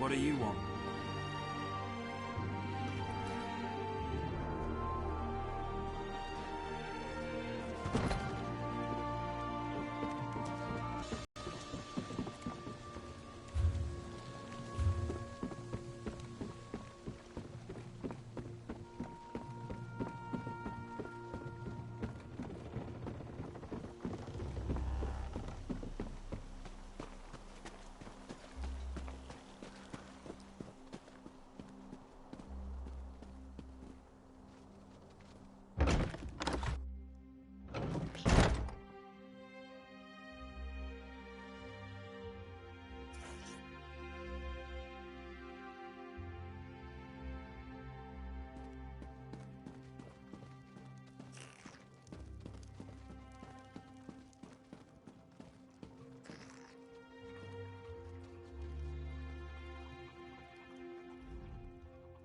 What do you want?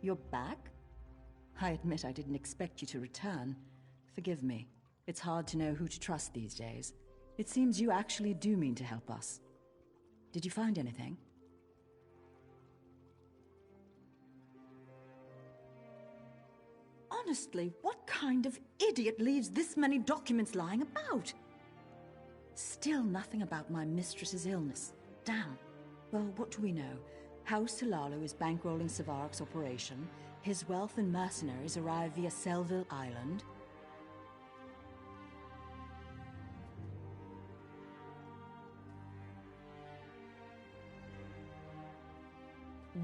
You're back? I admit I didn't expect you to return. Forgive me. It's hard to know who to trust these days. It seems you actually do mean to help us. Did you find anything? Honestly, what kind of idiot leaves this many documents lying about? Still nothing about my mistress's illness. Damn. Well, what do we know? House Talalu is bankrolling Savarak's operation. His wealth and mercenaries arrive via Selville Island.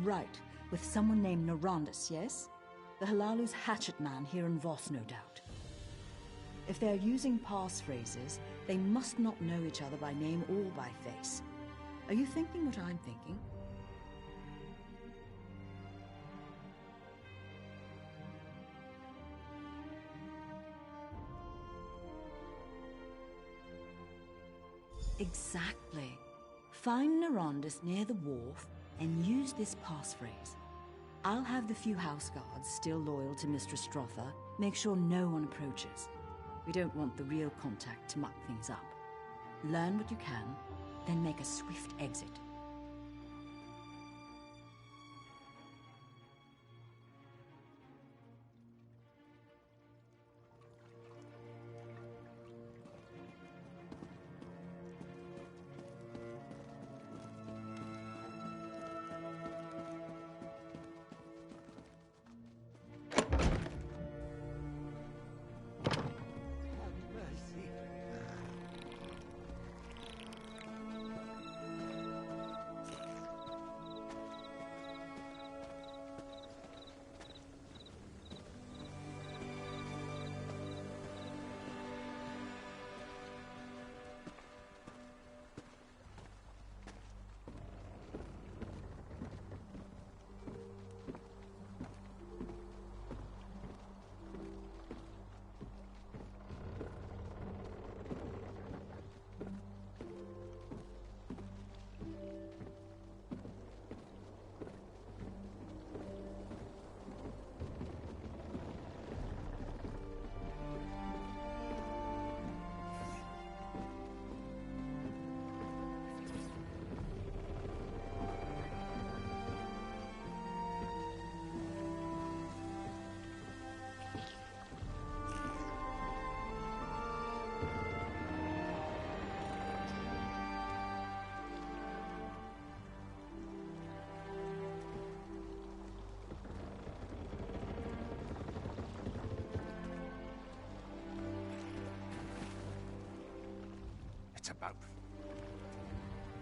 Right, with someone named Norandus, yes? The Halalu's hatchet man here in Voss, no doubt. If they're using passphrases, they must not know each other by name or by face. Are you thinking what I'm thinking? Exactly. Find Norandus near the wharf and use this passphrase. I'll have the few house guards still loyal to Mistress Strother make sure no one approaches. We don't want the real contact to muck things up. Learn what you can, then make a swift exit.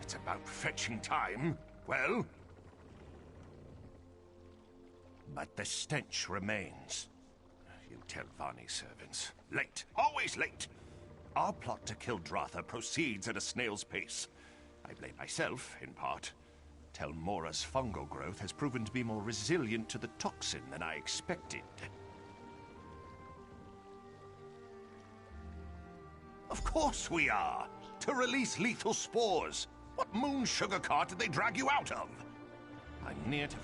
It's about fetching time, well? But the stench remains. You tell Vani's servants. Late, always late. Our plot to kill Dratha proceeds at a snail's pace. I blame myself, in part. Telmora's fungal growth has proven to be more resilient to the toxin than I expected. Of course we are! To release lethal spores! What moon sugar cart did they drag you out of? I'm near to...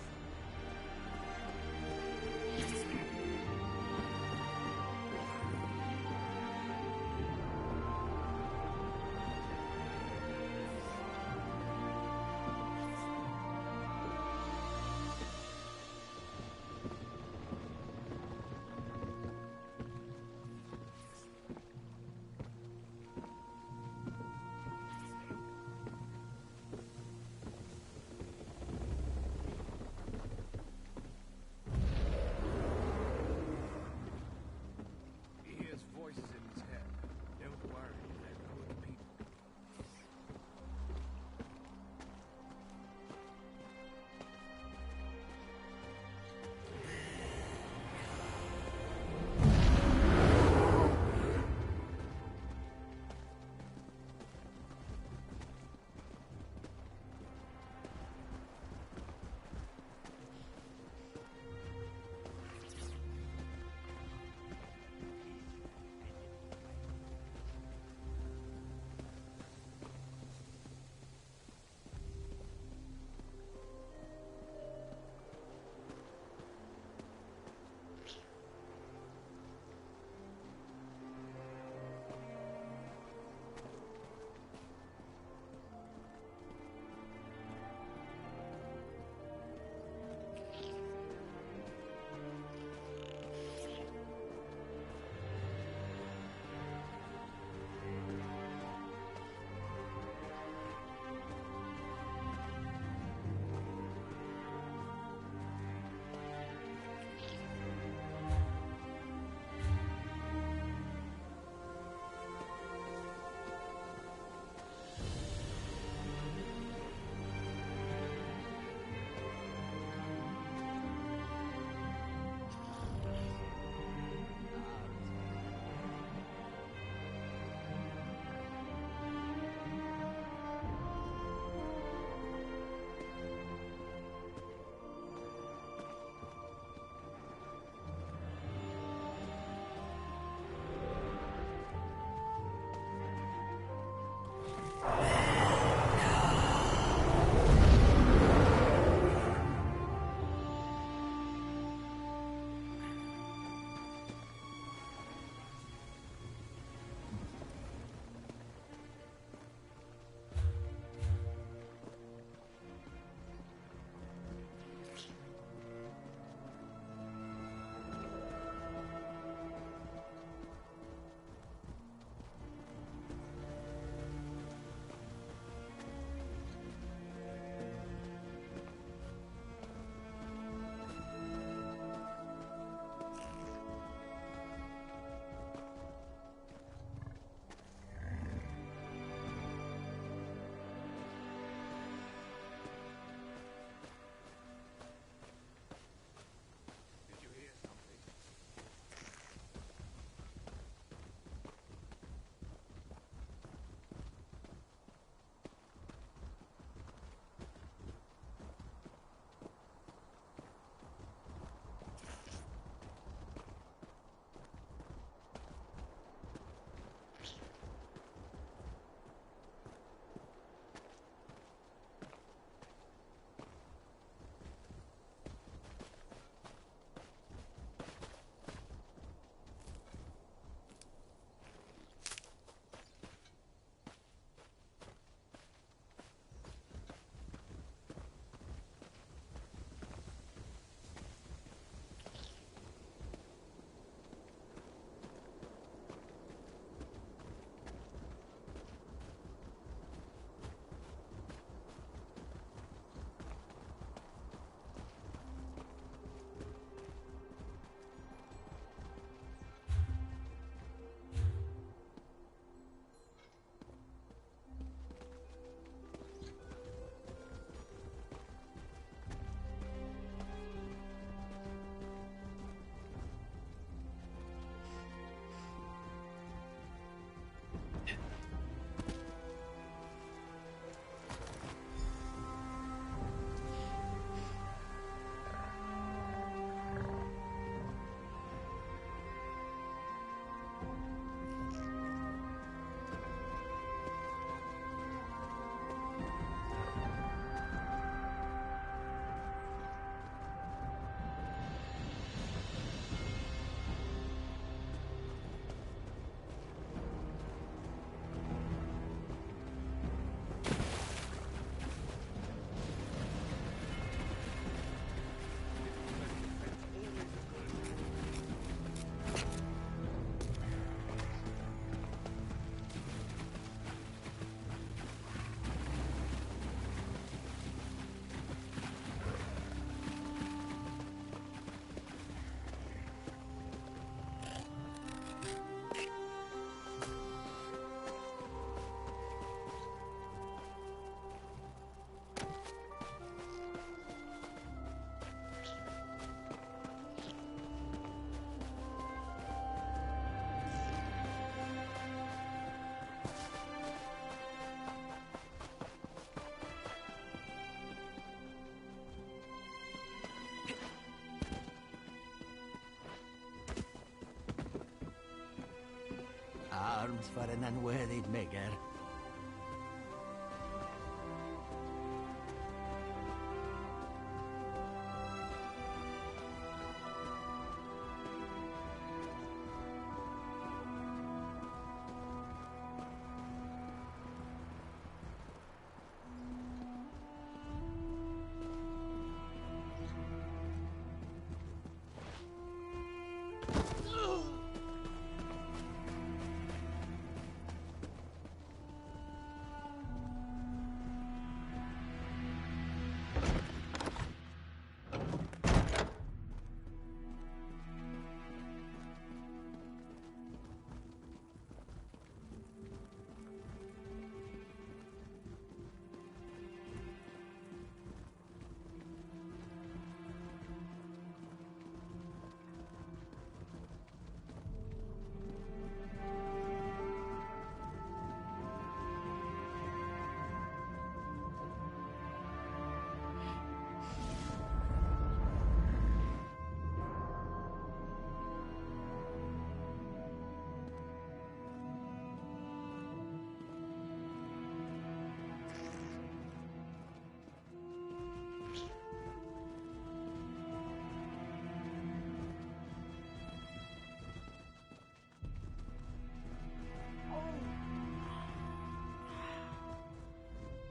arms for an unworthy beggar.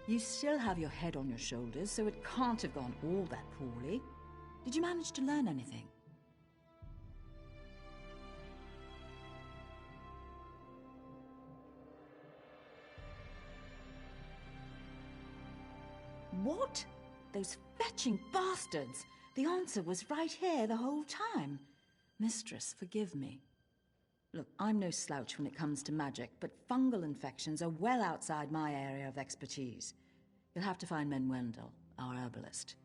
You still have your head on your shoulders, so it can't have gone all that poorly. Did you manage to learn anything? What? Those fetching bastards! The answer was right here the whole time. Mistress, forgive me. Look, I'm no slouch when it comes to magic, but fungal infections are well outside my area of expertise. You'll have to find Menwendel, our herbalist.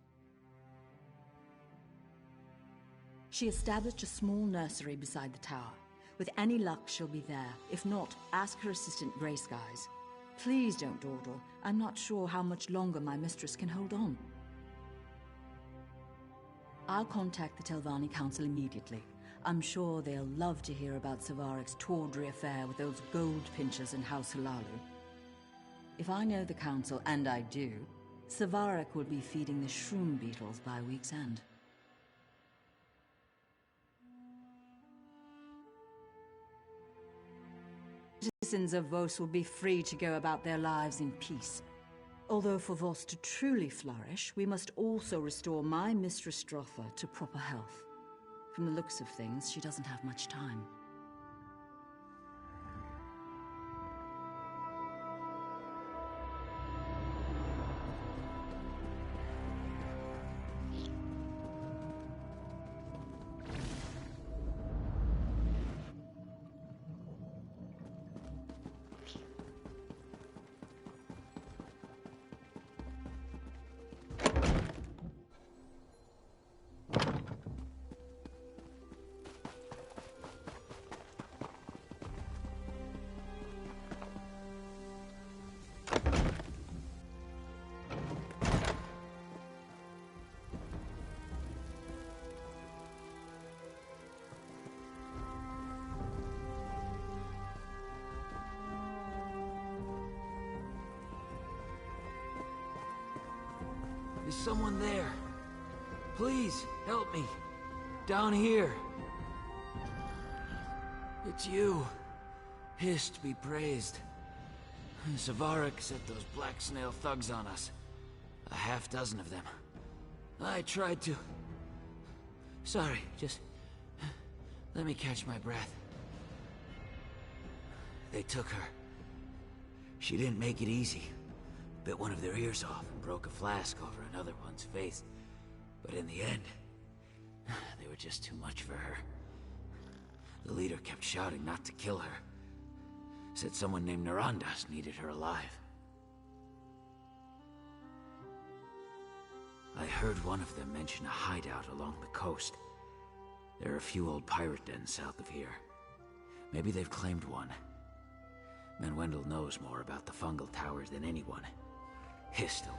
She established a small nursery beside the tower. With any luck, she'll be there. If not, ask her assistant Grey Skies. Please don't dawdle. I'm not sure how much longer my mistress can hold on. I'll contact the Telvanni Council immediately. I'm sure they'll love to hear about Savarek's tawdry affair with those gold pinchers in House Halalu. If I know the Council, and I do, Savarek will be feeding the shroom beetles by week's end. Citizens of Vos will be free to go about their lives in peace. Although for Vos to truly flourish, we must also restore my Mistress Strotha to proper health. From the looks of things, she doesn't have much time. Is someone there? Please, help me. Down here. It's you. Hist be praised. Savarek set those black snail thugs on us. A half-dozen of them. I tried to... Sorry, just... let me catch my breath. They took her. She didn't make it easy. Bit one of their ears off and broke a flask over another one's face. But in the end, they were just too much for her. The leader kept shouting not to kill her. Said someone named Narandas needed her alive. I heard one of them mention a hideout along the coast. There are a few old pirate dens south of here. Maybe they've claimed one. Menwendel knows more about the fungal towers than anyone. Histel.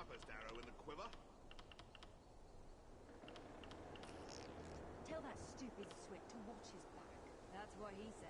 sharpest arrow in the quiver. Tell that stupid swit to watch his back. That's what he said.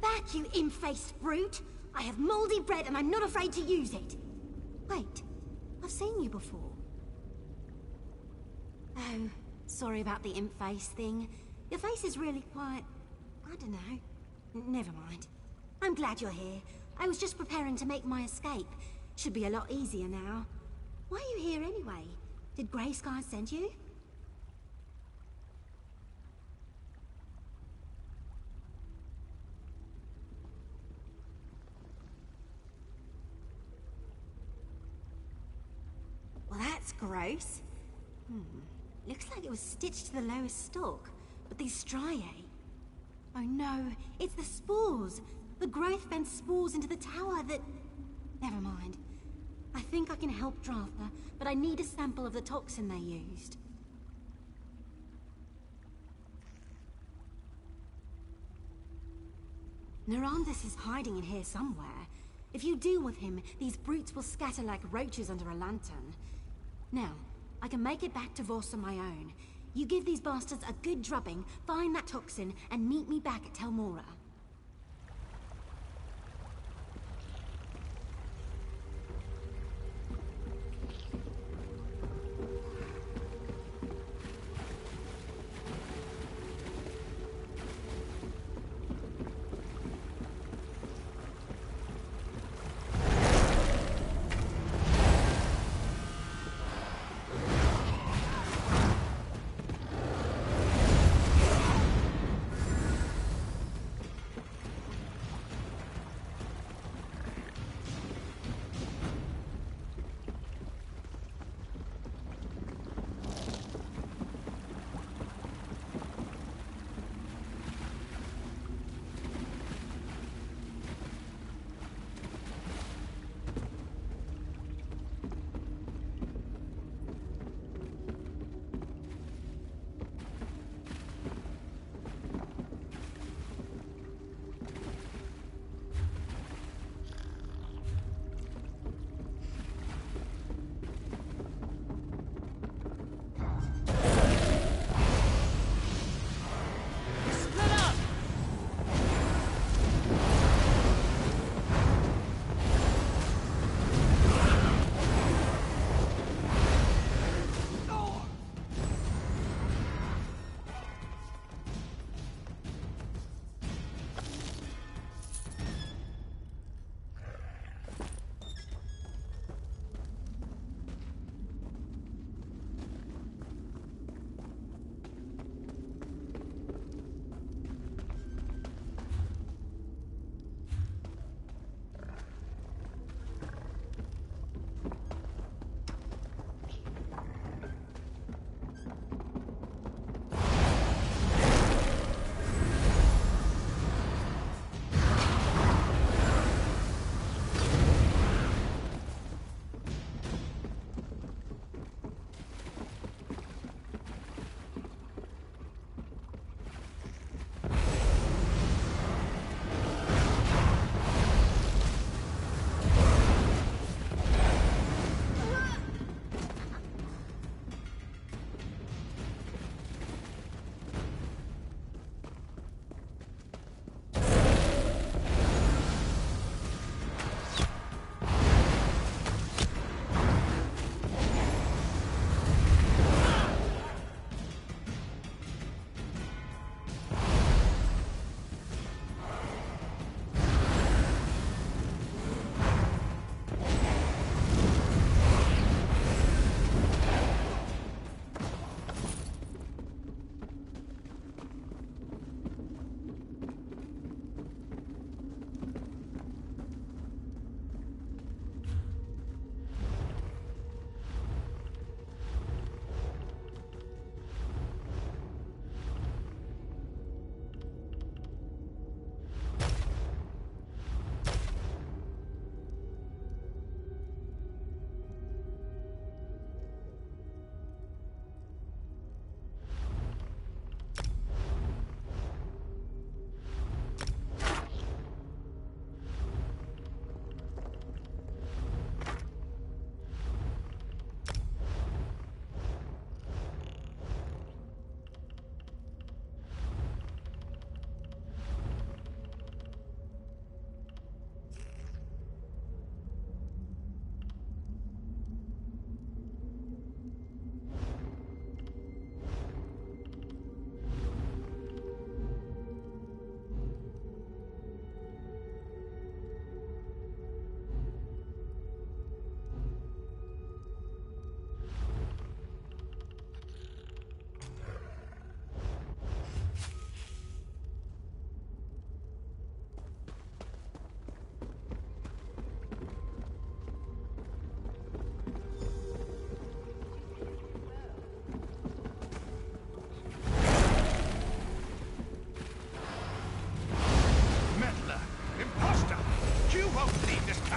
Back, you imp-faced brute! I have mouldy bread and I'm not afraid to use it! Wait, I've seen you before. Oh, sorry about the imp-face thing. Your face is really quite... I don't know. Never mind. I'm glad you're here. I was just preparing to make my escape. Should be a lot easier now. Why are you here anyway? Did Grey Sky send you? Well, that's gross. Looks like it was stitched to the lowest stalk. But these striae... Oh no, it's the spores! The growth fence spores into the tower that... Never mind. I think I can help Dratha, but I need a sample of the toxin they used. Narandus is hiding in here somewhere. If you deal with him, these brutes will scatter like roaches under a lantern. Now, I can make it back to Voss on my own. You give these bastards a good drubbing, find that toxin, and meet me back at Tel Mora.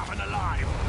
up and alive!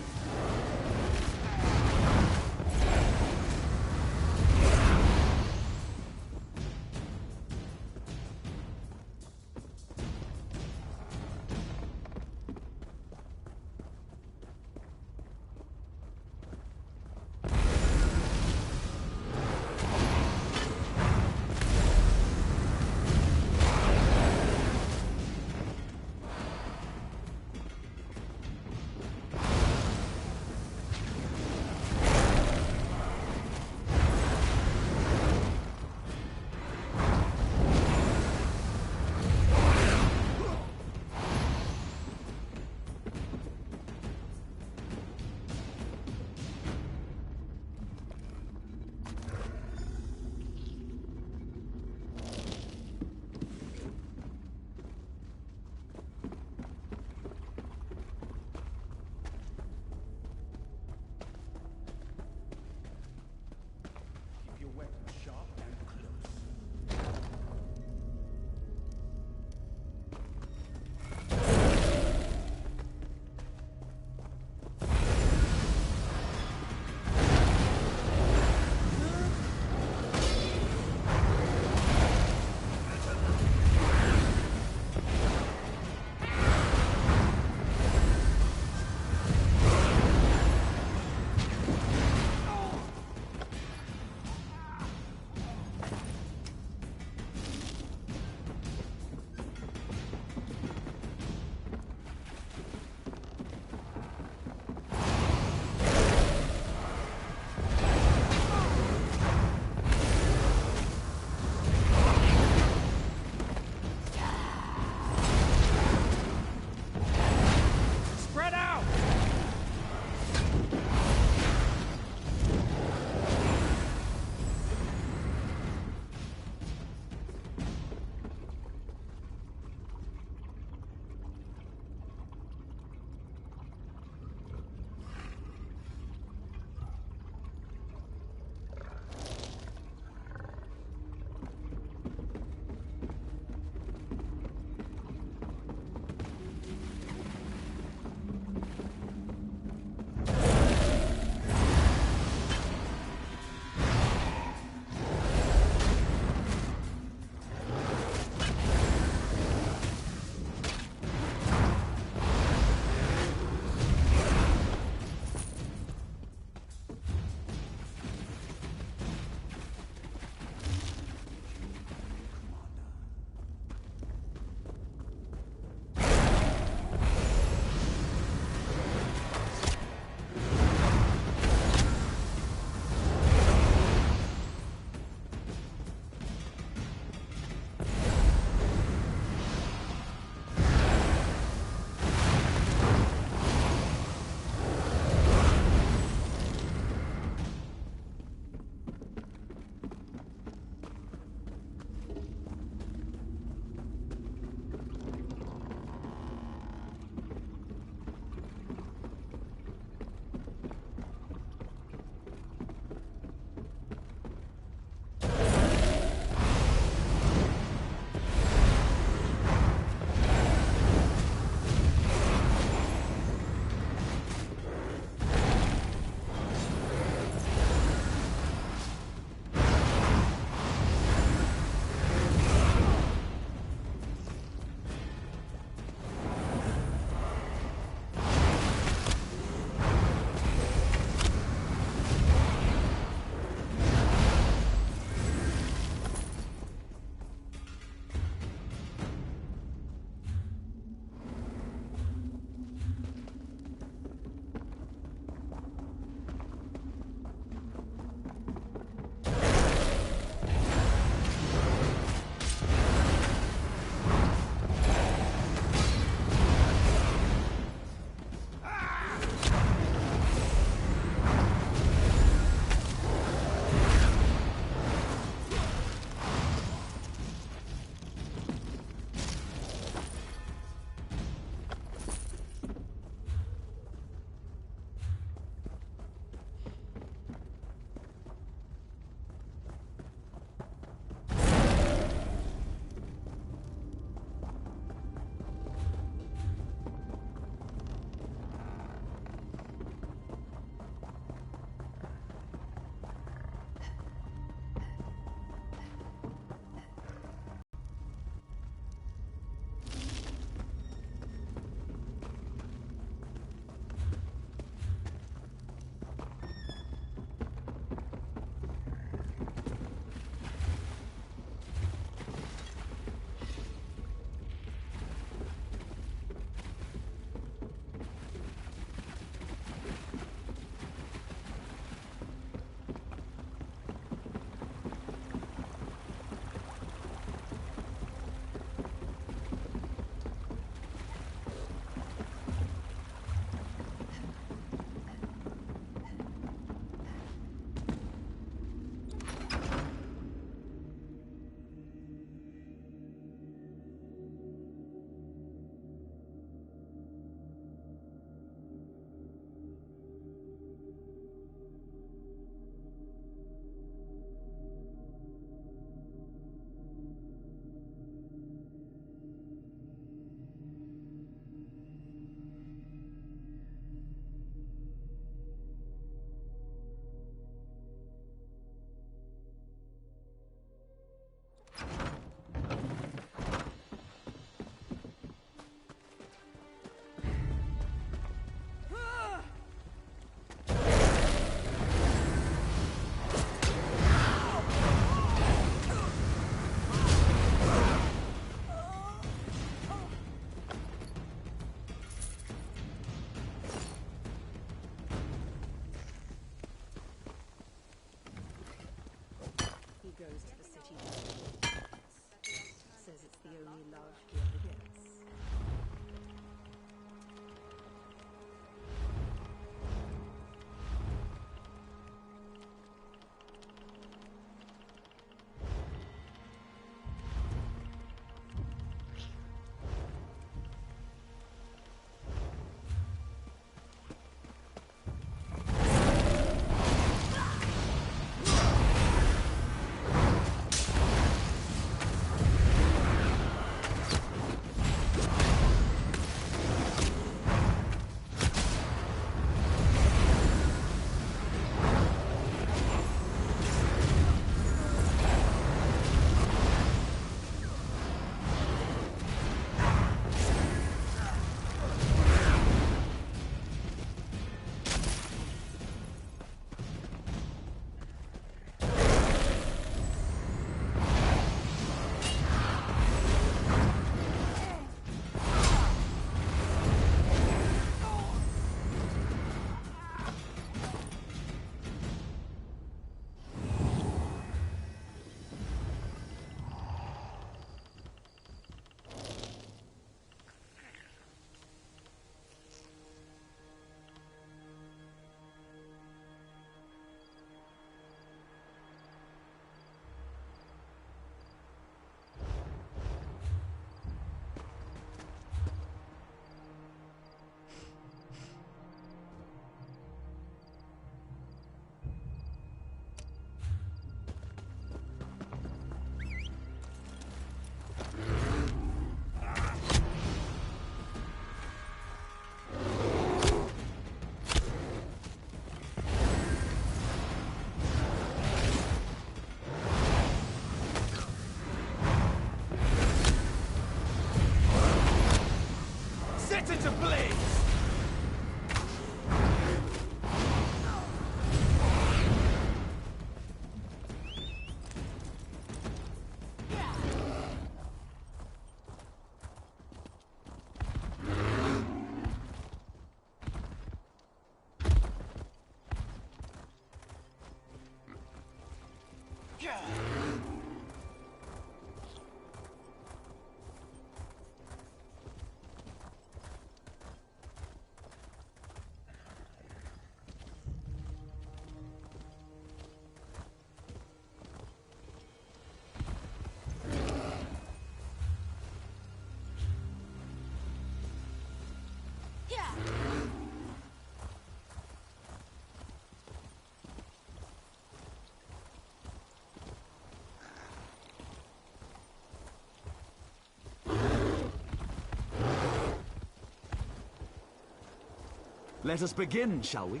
Let us begin, shall we?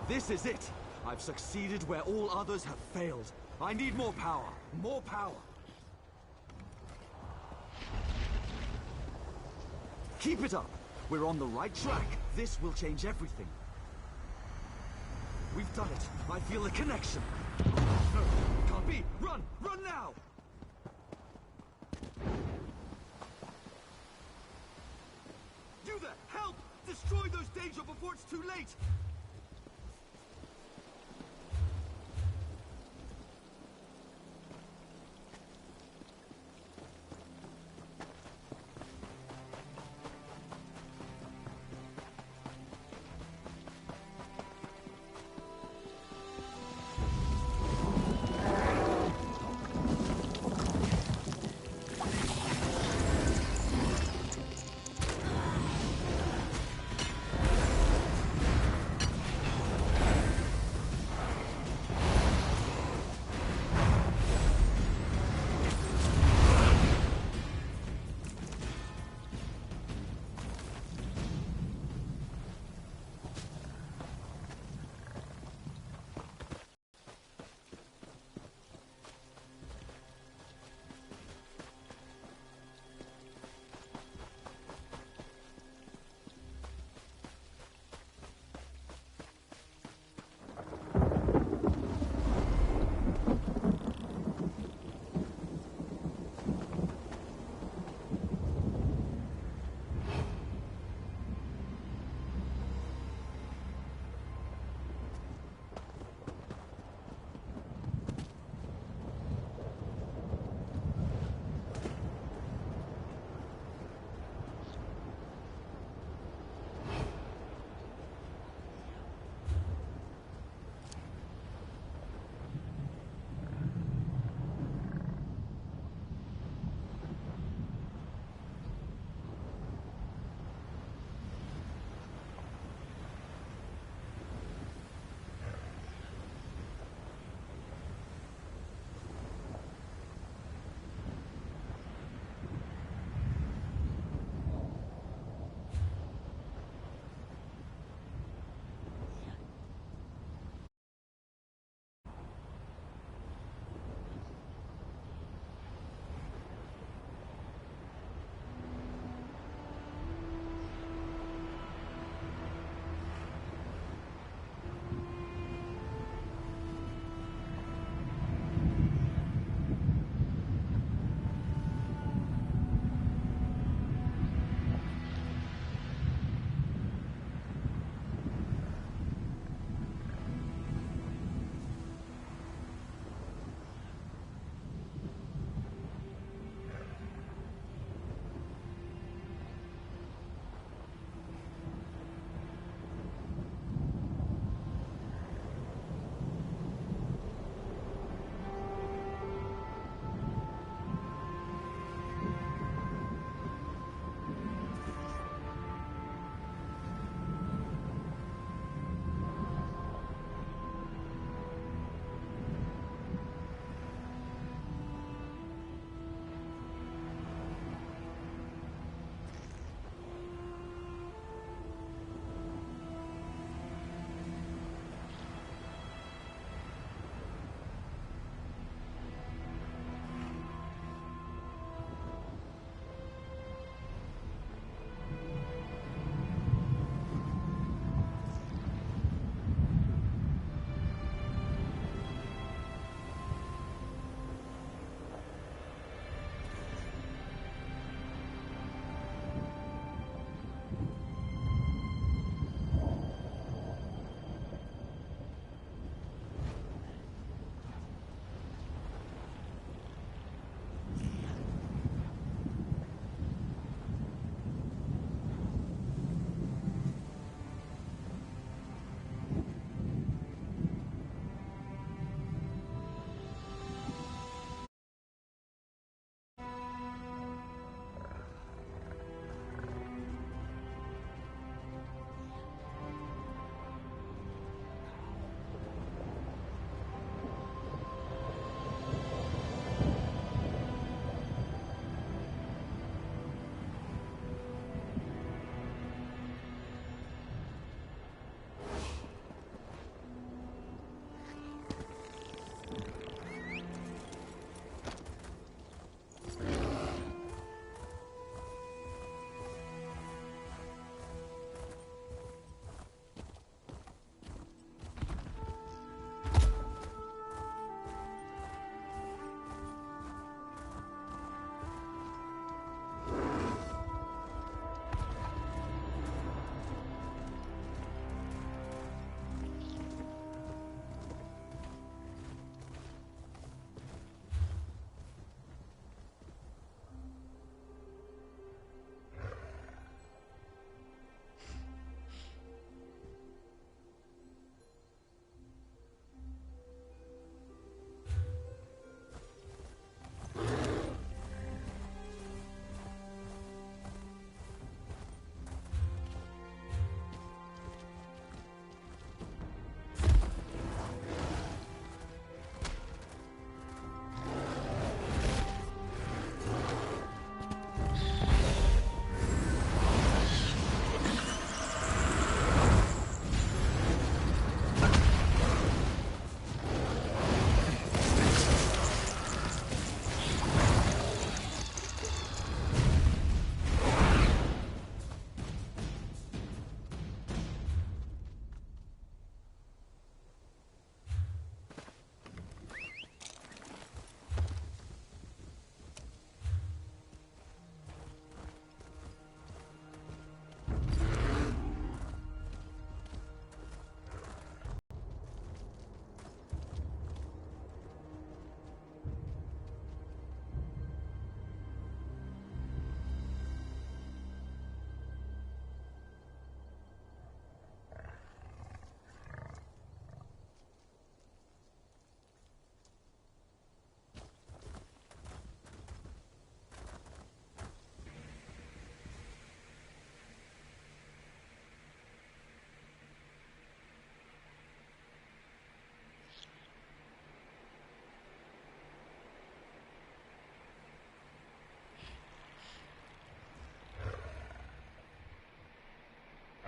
This is it! I've succeeded where all others have failed. I need more power. More power. Keep it up. We're on the right track. This will change everything. We've done it. I feel a connection. No, can't be. Run! Run now! You there! Help! Destroy those danger before it's too late!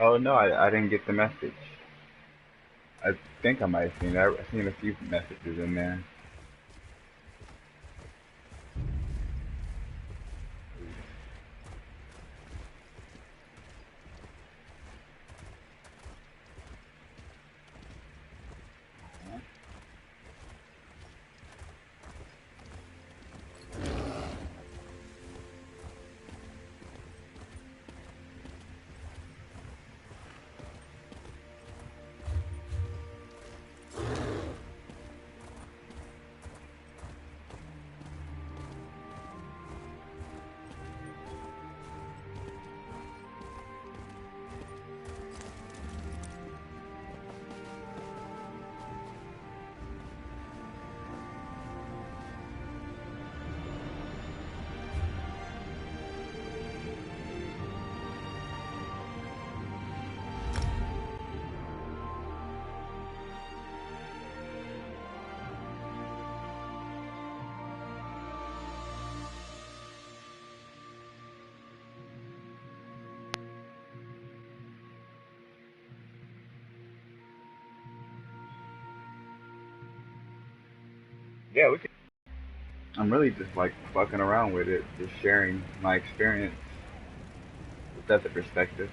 Oh no, I didn't get the message. I think I might have seen it. I've seen a few messages in there. Yeah, we can. I'm really just like fucking around with it, just sharing my experience with other perspective.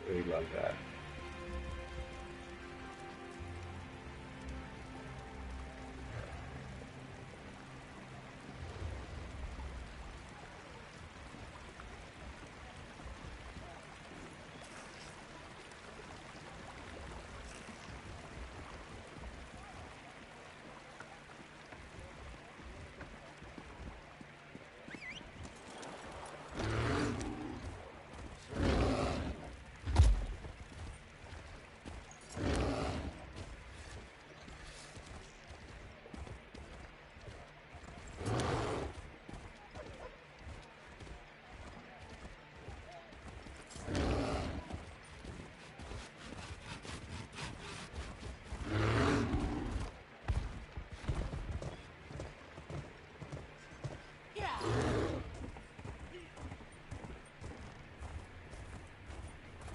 Really love that.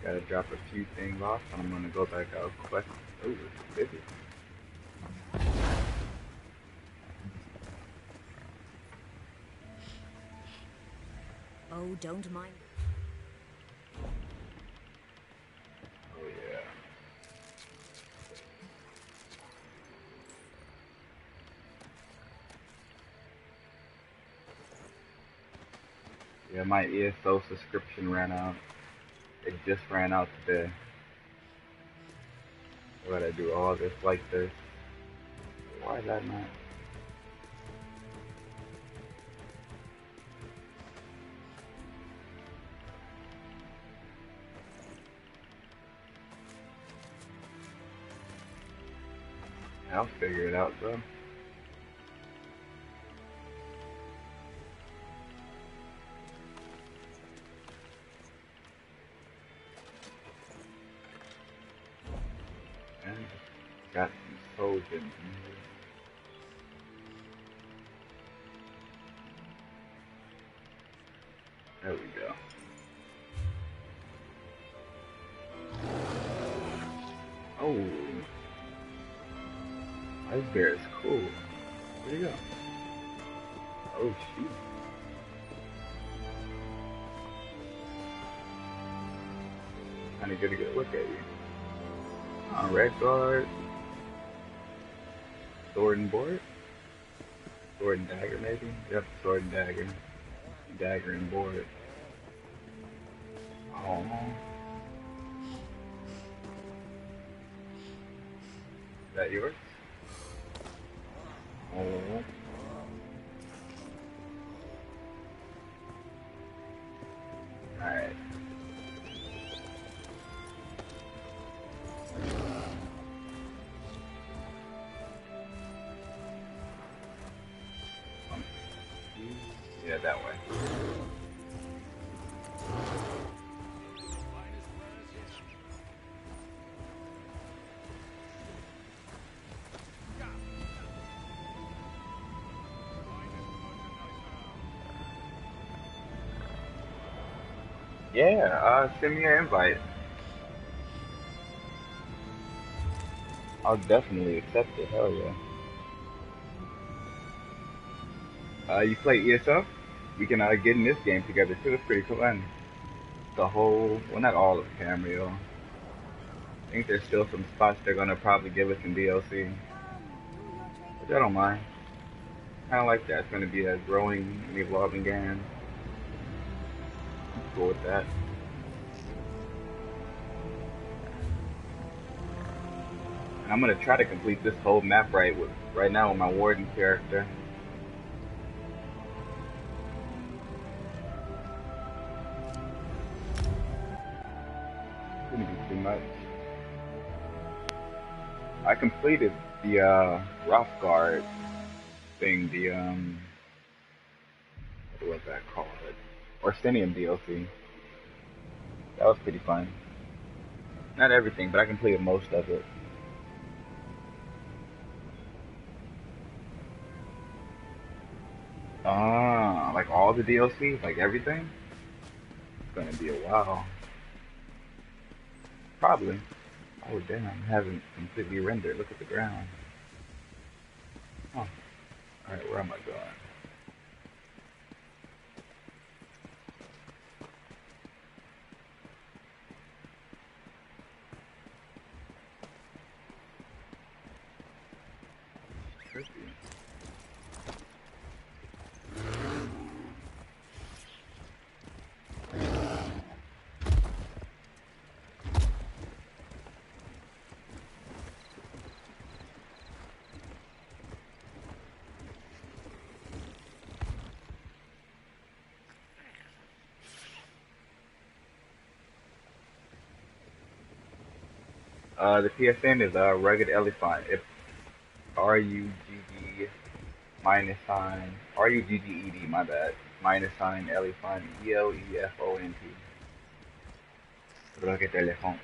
Gotta drop a few things off, and I'm gonna go back out collect. Oh, it's busy. Oh, don't mind. Oh yeah. Yeah, my ESO subscription ran out. It just ran out today. I gotta do all this like this. Why is that not? I'll figure it out though. And got some souls in here. There we go. Oh, ice bear is cool. Where'd he go? Oh shoot. Kinda get a good look at you. Red guard. Sword and board? Sword and dagger maybe? Yep, sword and dagger. Dagger and board. Oh. Is that yours? Oh. Alright. Yeah, that way. Yeah, send me an invite. I'll definitely accept it. Hell yeah. You play ESO? We can get in this game together too. It's pretty fun. The whole, well, not all of Cameo. I think there's still some spots they're gonna probably give us in DLC, which I don't mind. Kind of like that. It's gonna be a growing and evolving game. I'm cool with that. And I'm gonna try to complete this whole map right now with my Warden character. Shouldn't be too much. I completed the Rothgard thing, the what was that called? Orsinium DLC. That was pretty fun. Not everything, but I completed most of it. Like all the DLC, like everything? It's gonna be a while. Probably. Oh damn, I haven't completely rendered. Look at the ground. Oh. Alright, where am I going? The PSN is RUGGED-ELEFONT. It's RUGG minus sign RUGGED, my bad. Minus sign elephant ELEFONT. RUGGED-ELEFONT.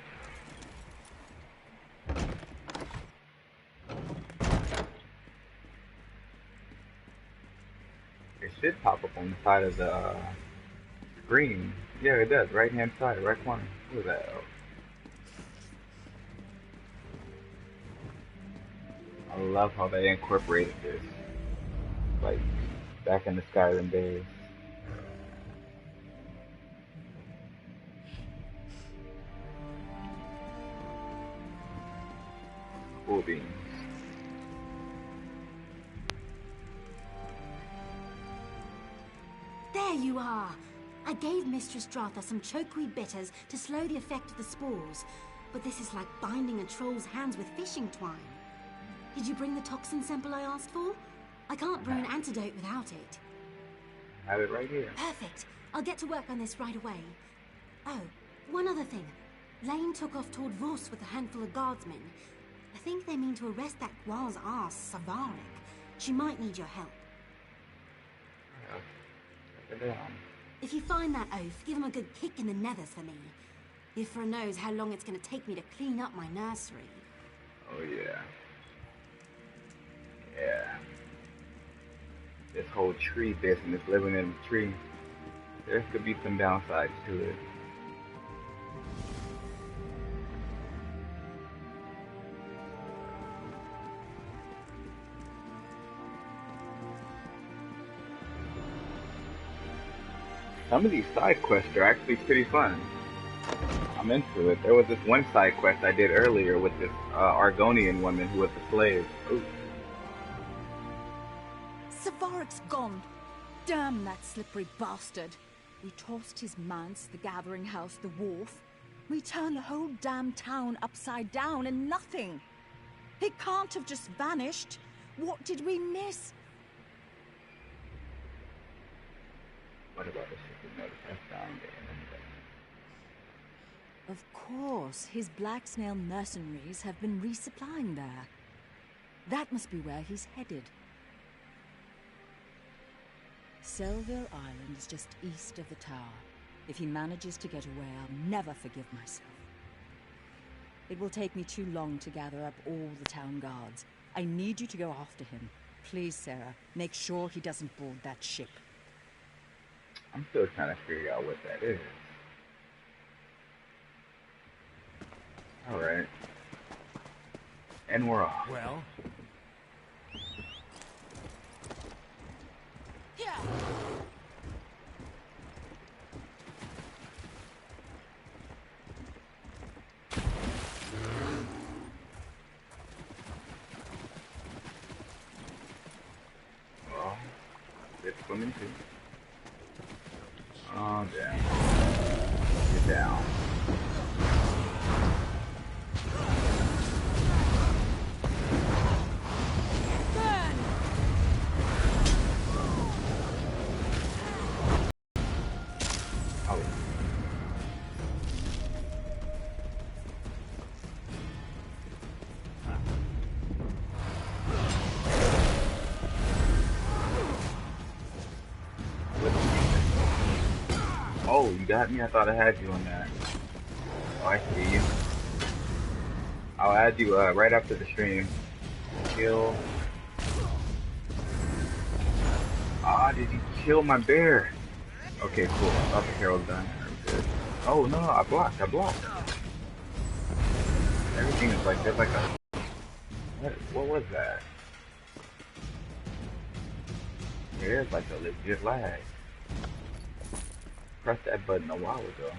It should pop up on the side of the screen. Yeah, it does. Right hand side, right corner. What is that? Oh. I love how they incorporated this, like, back in the Skyrim days. Cool beans. There you are! I gave Mistress Dratha some chokeweed bitters to slow the effect of the spores, but this is like binding a troll's hands with fishing twine. Did you bring the toxin sample I asked for? I can't brew an antidote without it. I have it right here. Perfect. I'll get to work on this right away. Oh, one other thing. Lane took off toward Voss with a handful of guardsmen. I think they mean to arrest that Guar's ass, Savarik. She might need your help. Yeah. If you find that oaf, give him a good kick in the nethers for me. Ifra knows how long it's going to take me to clean up my nursery. Oh, yeah. Yeah. This whole tree business, living in a tree, there could be some downsides to it. Some of these side quests are actually pretty fun. I'm into it. There was this one side quest I did earlier with this Argonian woman who was a slave. Ooh. Savaric's gone. Damn that slippery bastard. We tossed his manse, the gathering house, the wharf. We turned the whole damn town upside down and nothing. He can't have just vanished. What did we miss? What about the secret notice I found there? Of course, his black snail mercenaries have been resupplying there. That must be where he's headed. Selville Island is just east of the tower. If he manages to get away, I'll never forgive myself. It will take me too long to gather up all the town guards. I need you to go after him. Please, Sarah, make sure he doesn't board that ship. I'm still trying to figure out what that is. Alright. And we're off. Well? Well, it's swimming too. Oh, damn. Get down. Oh. Oh, you got me? I thought I had you on that. Oh, I see you. I'll add you right after the stream. Kill. Ah, did you kill my bear? Okay, cool. I thought the hero was done. Good. Oh no, I blocked. Everything is like, there's like a... What was that? There's like a legit lag. Pressed that button a while ago.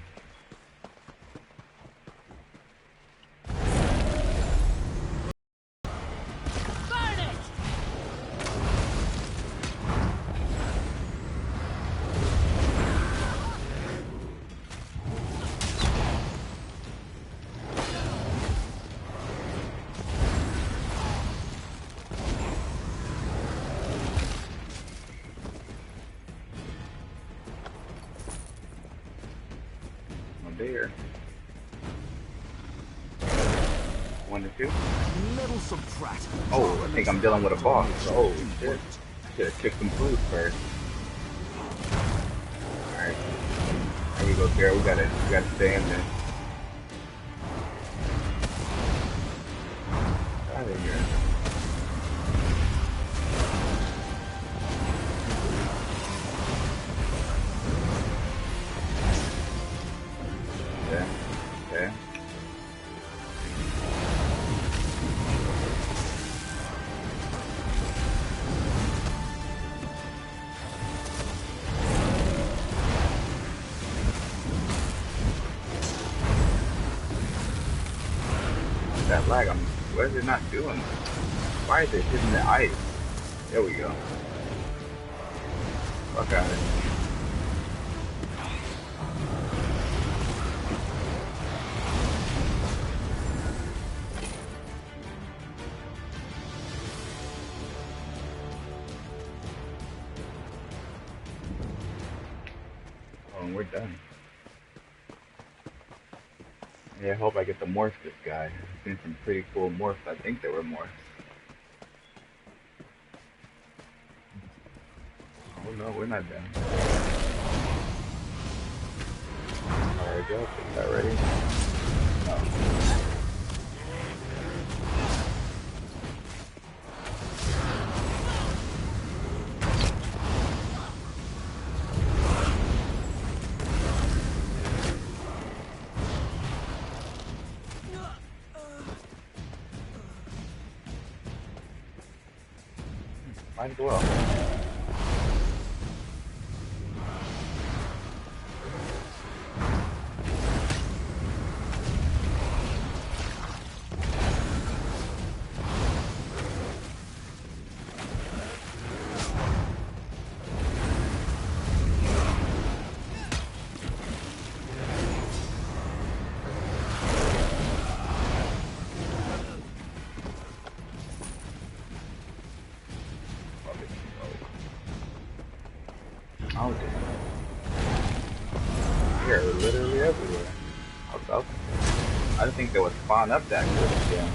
There. 1 to 2. Meddlesome brat. Oh, I think I'm dealing with a boss. Oh shit. Should have took some food first. Alright. There we go, Sarah. We gotta stay in there. Out of here. Okay. That lag, what is it not doing? Why is it hitting the ice? There we go. Fuck out of it. Oh, we're done. Yeah, I hope I get to morph this guy. I've seen some pretty cool morphs. I think they were morphs. Oh no, we're not done. Alright, go. Is that ready? No. Might as well. Oh, they're literally everywhere. I didn't think they would spawn up that good. Yeah.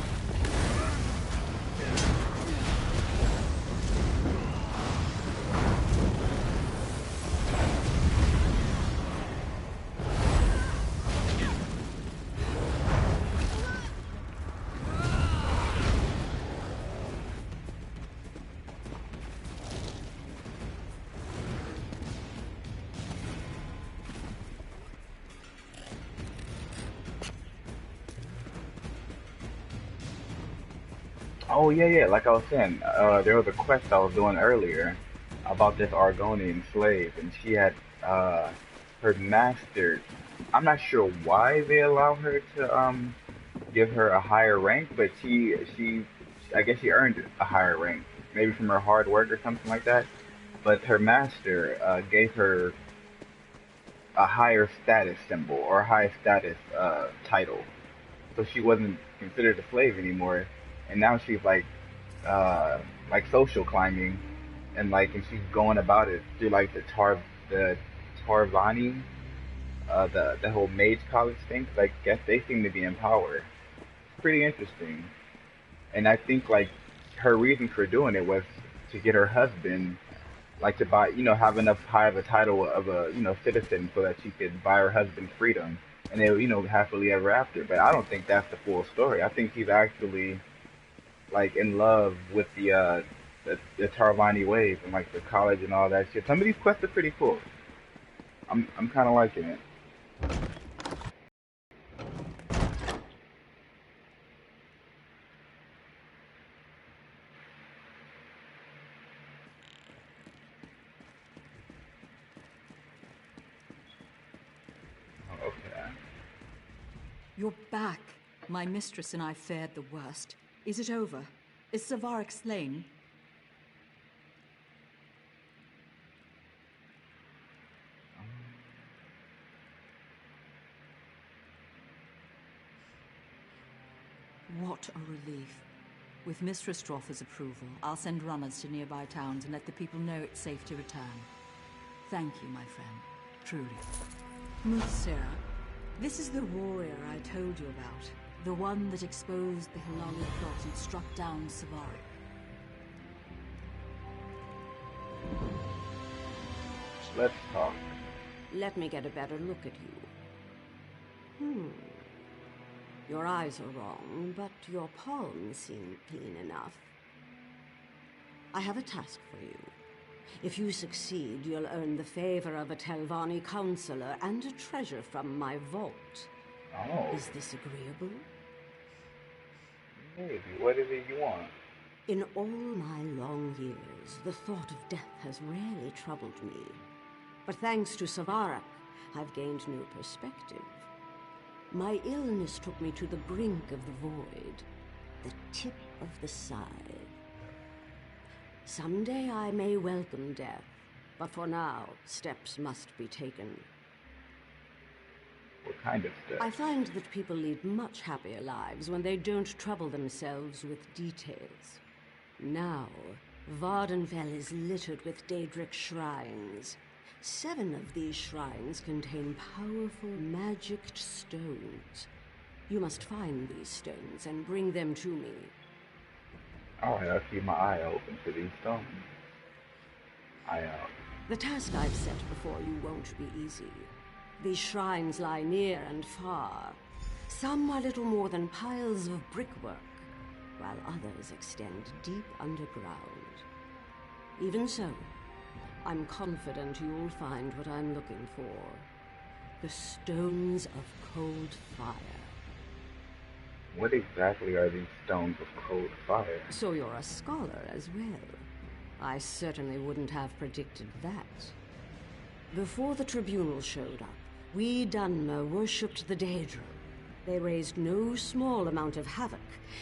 Oh yeah, yeah. Like I was saying, there was a quest I was doing earlier about this Argonian slave, and she had her master. I'm not sure why they allow her to give her a higher rank, but I guess she earned a higher rank, maybe from her hard work or something like that. But her master gave her a higher status symbol or a high status title, so she wasn't considered a slave anymore, and now she's like social climbing, and she's going about it through like the Tarvani, the whole mage college thing. 'Cause I guess they seem to be in power. It's pretty interesting, and I think like her reason for doing it was to get her husband like to buy, have enough high of a title of a, citizen so that she could buy her husband freedom and they, happily ever after. But I don't think that's the full story. I think he's actually like in love with the Tarvani ways and like the college and all that shit. Some of these quests are pretty cool. I'm kind of liking it. Okay. You're back. My mistress and I fared the worst. Is it over? Is Savarik slain? What a relief. With Mistress Stroffer's approval, I'll send runners to nearby towns and let the people know it's safe to return. Thank you, my friend. Truly. Mutsira, this is the warrior I told you about. The one that exposed the Hilali plot and struck down Savarik. Let's talk. Let me get a better look at you. Your eyes are wrong, but your palms seem clean enough. I have a task for you. If you succeed, you'll earn the favor of a Telvanni counselor and a treasure from my vault. Oh. Is this agreeable? Maybe. What is it you want? In all my long years, the thought of death has rarely troubled me. But thanks to Savarak, I've gained new perspective. My illness took me to the brink of the void, the tip of the scythe. Someday I may welcome death, but for now, steps must be taken. What kind of steps? I find that people lead much happier lives when they don't trouble themselves with details. Now, Vardenfell is littered with Daedric shrines. 7 of these shrines contain powerful magicked stones. You must find these stones and bring them to me. Alright, I'll keep my eye open for these stones. Eye out. The task I've set before you won't be easy. These shrines lie near and far. Some are little more than piles of brickwork, while others extend deep underground. Even so, I'm confident you'll find what I'm looking for. The Stones of Cold Fire. What exactly are these stones of cold fire? So you're a scholar as well. I certainly wouldn't have predicted that. Before the tribunal showed up, we Dunmer worshipped the Daedra. They raised no small amount of havoc,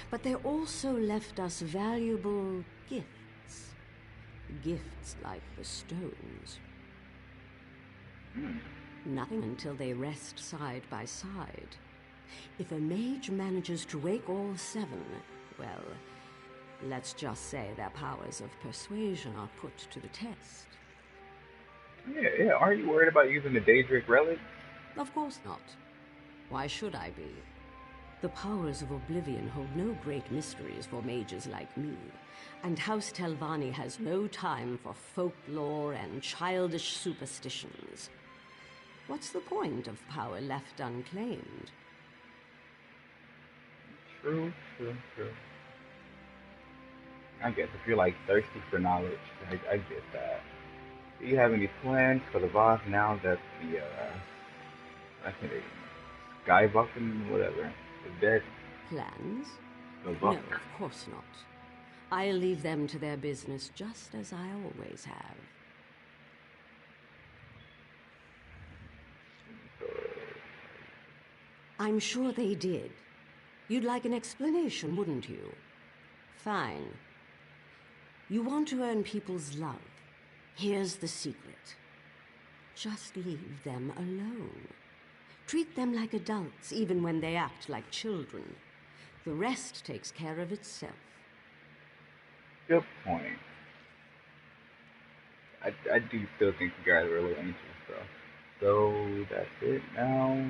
but they also left us valuable gifts. Gifts like the stones. Nothing until they rest side by side. If a mage manages to wake all 7, well, let's just say their powers of persuasion are put to the test. Yeah, aren't you worried about using the Daedric relics? Of course not. Why should I be? The powers of Oblivion hold no great mysteries for mages like me, and House Telvanni has no time for folklore and childish superstitions. What's the point of power left unclaimed? True. I guess if you're like thirsty for knowledge, I get that. Do you have any plans for the boss now that the Skybucken, whatever, is dead? Plans? No, No, of course not. I'll leave them to their business just as I always have. I'm sure they did. You'd like an explanation, wouldn't you? Fine. You want to earn people's love. Here's the secret. Just leave them alone. Treat them like adults, even when they act like children. The rest takes care of itself. Good point. I do still think you guys are really into stuff. So that's it now.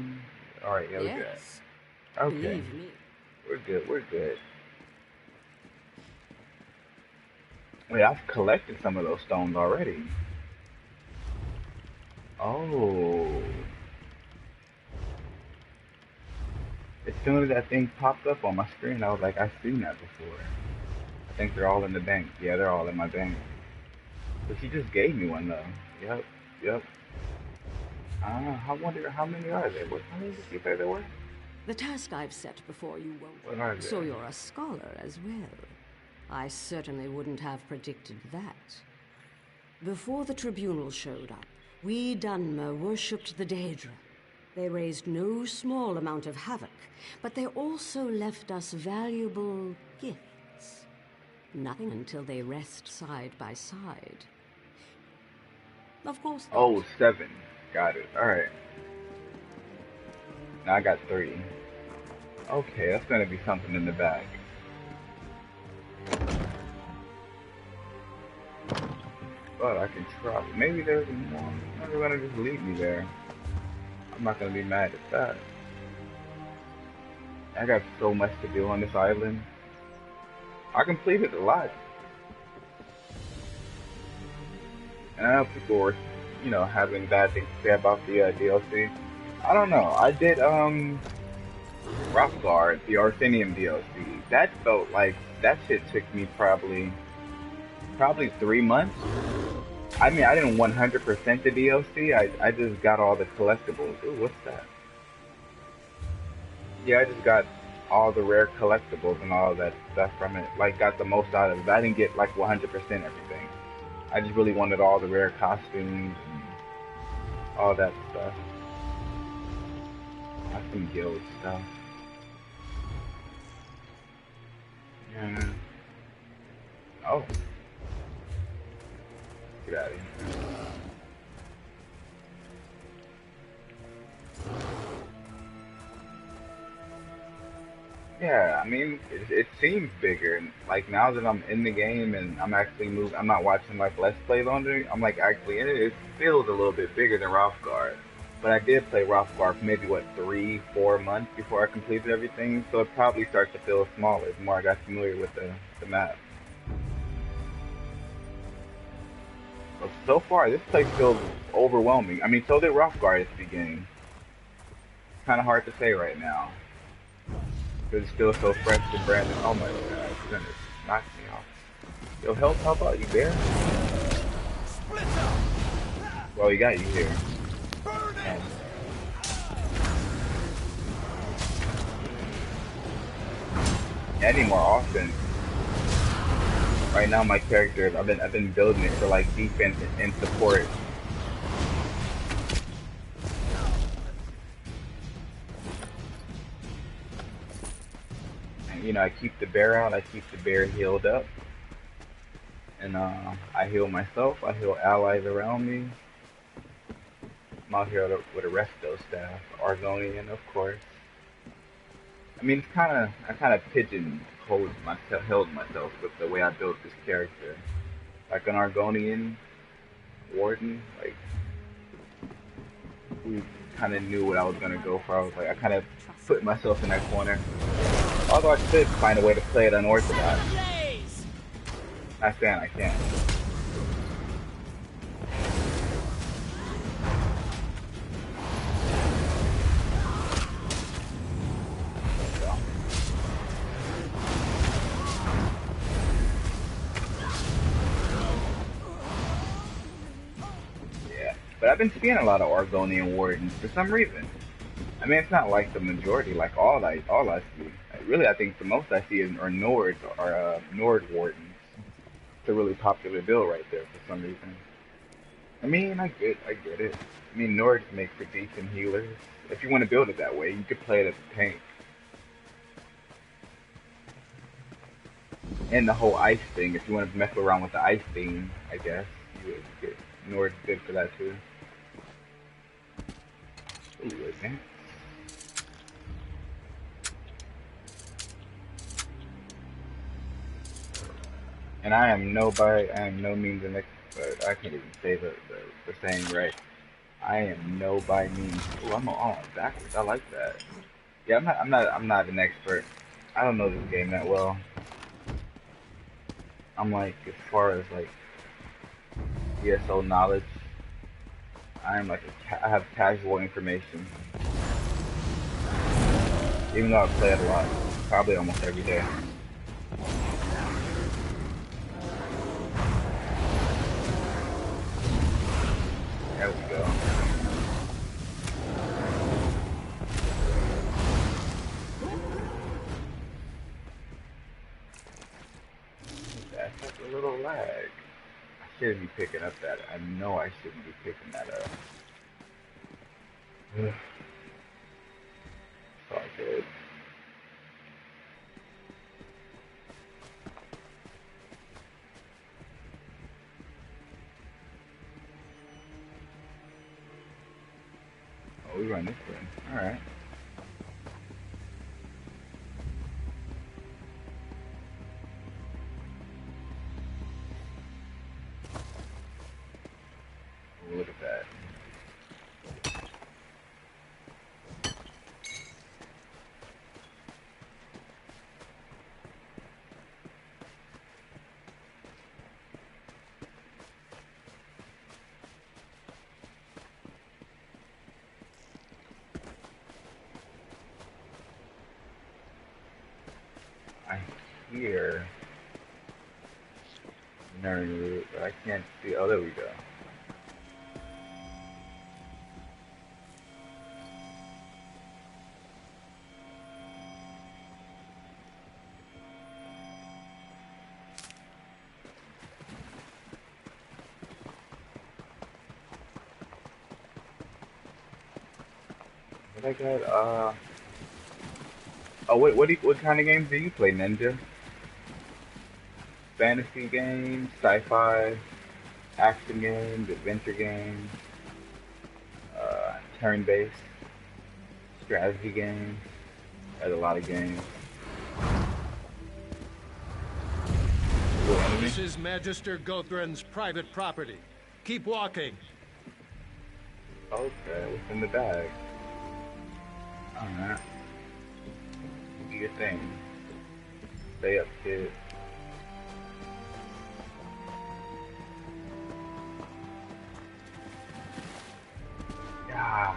Alright, yeah, we're good. Okay. Believe me. We're good. Wait, I've collected some of those stones already. Oh. As soon as that thing popped up on my screen, I was like, I've seen that before. I think they're all in the bank. Yeah, they're all in my bank. But she just gave me one, though. Yep. I wonder how many are there? How many did you say there were? The task I've set before you What are won't. they? So you're a scholar as well. I certainly wouldn't have predicted that. Before the tribunal showed up, we Dunmer worshipped the Daedra. They raised no small amount of havoc, but they also left us valuable gifts. Nothing until they rest side by side. Of course. Oh, 7. Got it. Alright. Now I got 3. Okay, that's gonna be something in the bag. But I can try. Maybe there's more. They're gonna just leave me there. I'm not gonna be mad at that. I got so much to do on this island. I completed a lot. And I know people were, having bad things to say about the DLC. I don't know. I did, Rothgard, the Arthenium DLC. That felt like, that shit took me probably 3 months. I mean, I didn't 100% the DLC. I just got all the collectibles. Ooh, what's that? Yeah, I just got all the rare collectibles and all that stuff from it. Like, got the most out of it. I didn't get, 100% everything. I just really wanted all the rare costumes and all that stuff. Got some guild stuff. Yeah. Oh. Get out of here. Yeah, I mean, it seems bigger. Like, now that I'm in the game and I'm actually I'm not watching, Let's Play on it, I'm, actually in it, it feels a little bit bigger than Rothgard. But I did play Rothgard for maybe, 3-4 months before I completed everything, so it probably starts to feel smaller the more I got familiar with the map. But so far, this place feels overwhelming. I mean, so did Rothgard at the beginning. It's kind of hard to say right now. It's still so fresh and brand new. Oh my god, it's gonna knock me off. Yo, how about you there? Well, we got you here. I need more offense. Right now, my character, I've been building it for defense and support. I keep the bear out, I keep the bear healed up. And I heal myself, I heal allies around me. I'm out here with a resto staff, Argonian, of course. I mean, I kind of pigeonholed myself with the way I built this character. Like an Argonian Warden, who kind of knew what I was going to go for. I kind of put myself in that corner. Although I could find a way to play it unorthodox. Not saying I can't. Yeah, but I've been seeing a lot of Argonian Wardens for some reason. I mean, it's not like the majority, all I see. Really, I think the most I see are Nords or Nord Wardens. It's a really popular build right there for some reason. I mean, I get it. I mean, Nords make for decent healers. If you want to build it that way, you could play it as a tank. And the whole ice thing, if you want to mess around with the ice theme, I guess, you would get Nord's good for that too. Ooh, advance. And I am no means an expert. I can't even say the saying right. I am no by means. Oh, I'm backwards. I like that. Yeah, I'm not an expert. I don't know this game that well. I'm like, as far as like ESO knowledge, I am like I have casual information. Even though I play it a lot, probably almost every day. There we go. That's like a little lag. I shouldn't be picking up that. I know I shouldn't be picking that up. It's all good. Oh, we run this way. Alright. Oh, look at that. I hear Nerd Root, but I can't see. Oh, there we go. What I got? Oh, what kind of games do you play, Ninja? Fantasy games, sci-fi, action games, adventure games, turn-based, strategy games. There's a lot of games. This is Magister Gothran's private property. Keep walking. Okay, what's in the bag? Alright. Do your thing. Stay up, kid. Yeah.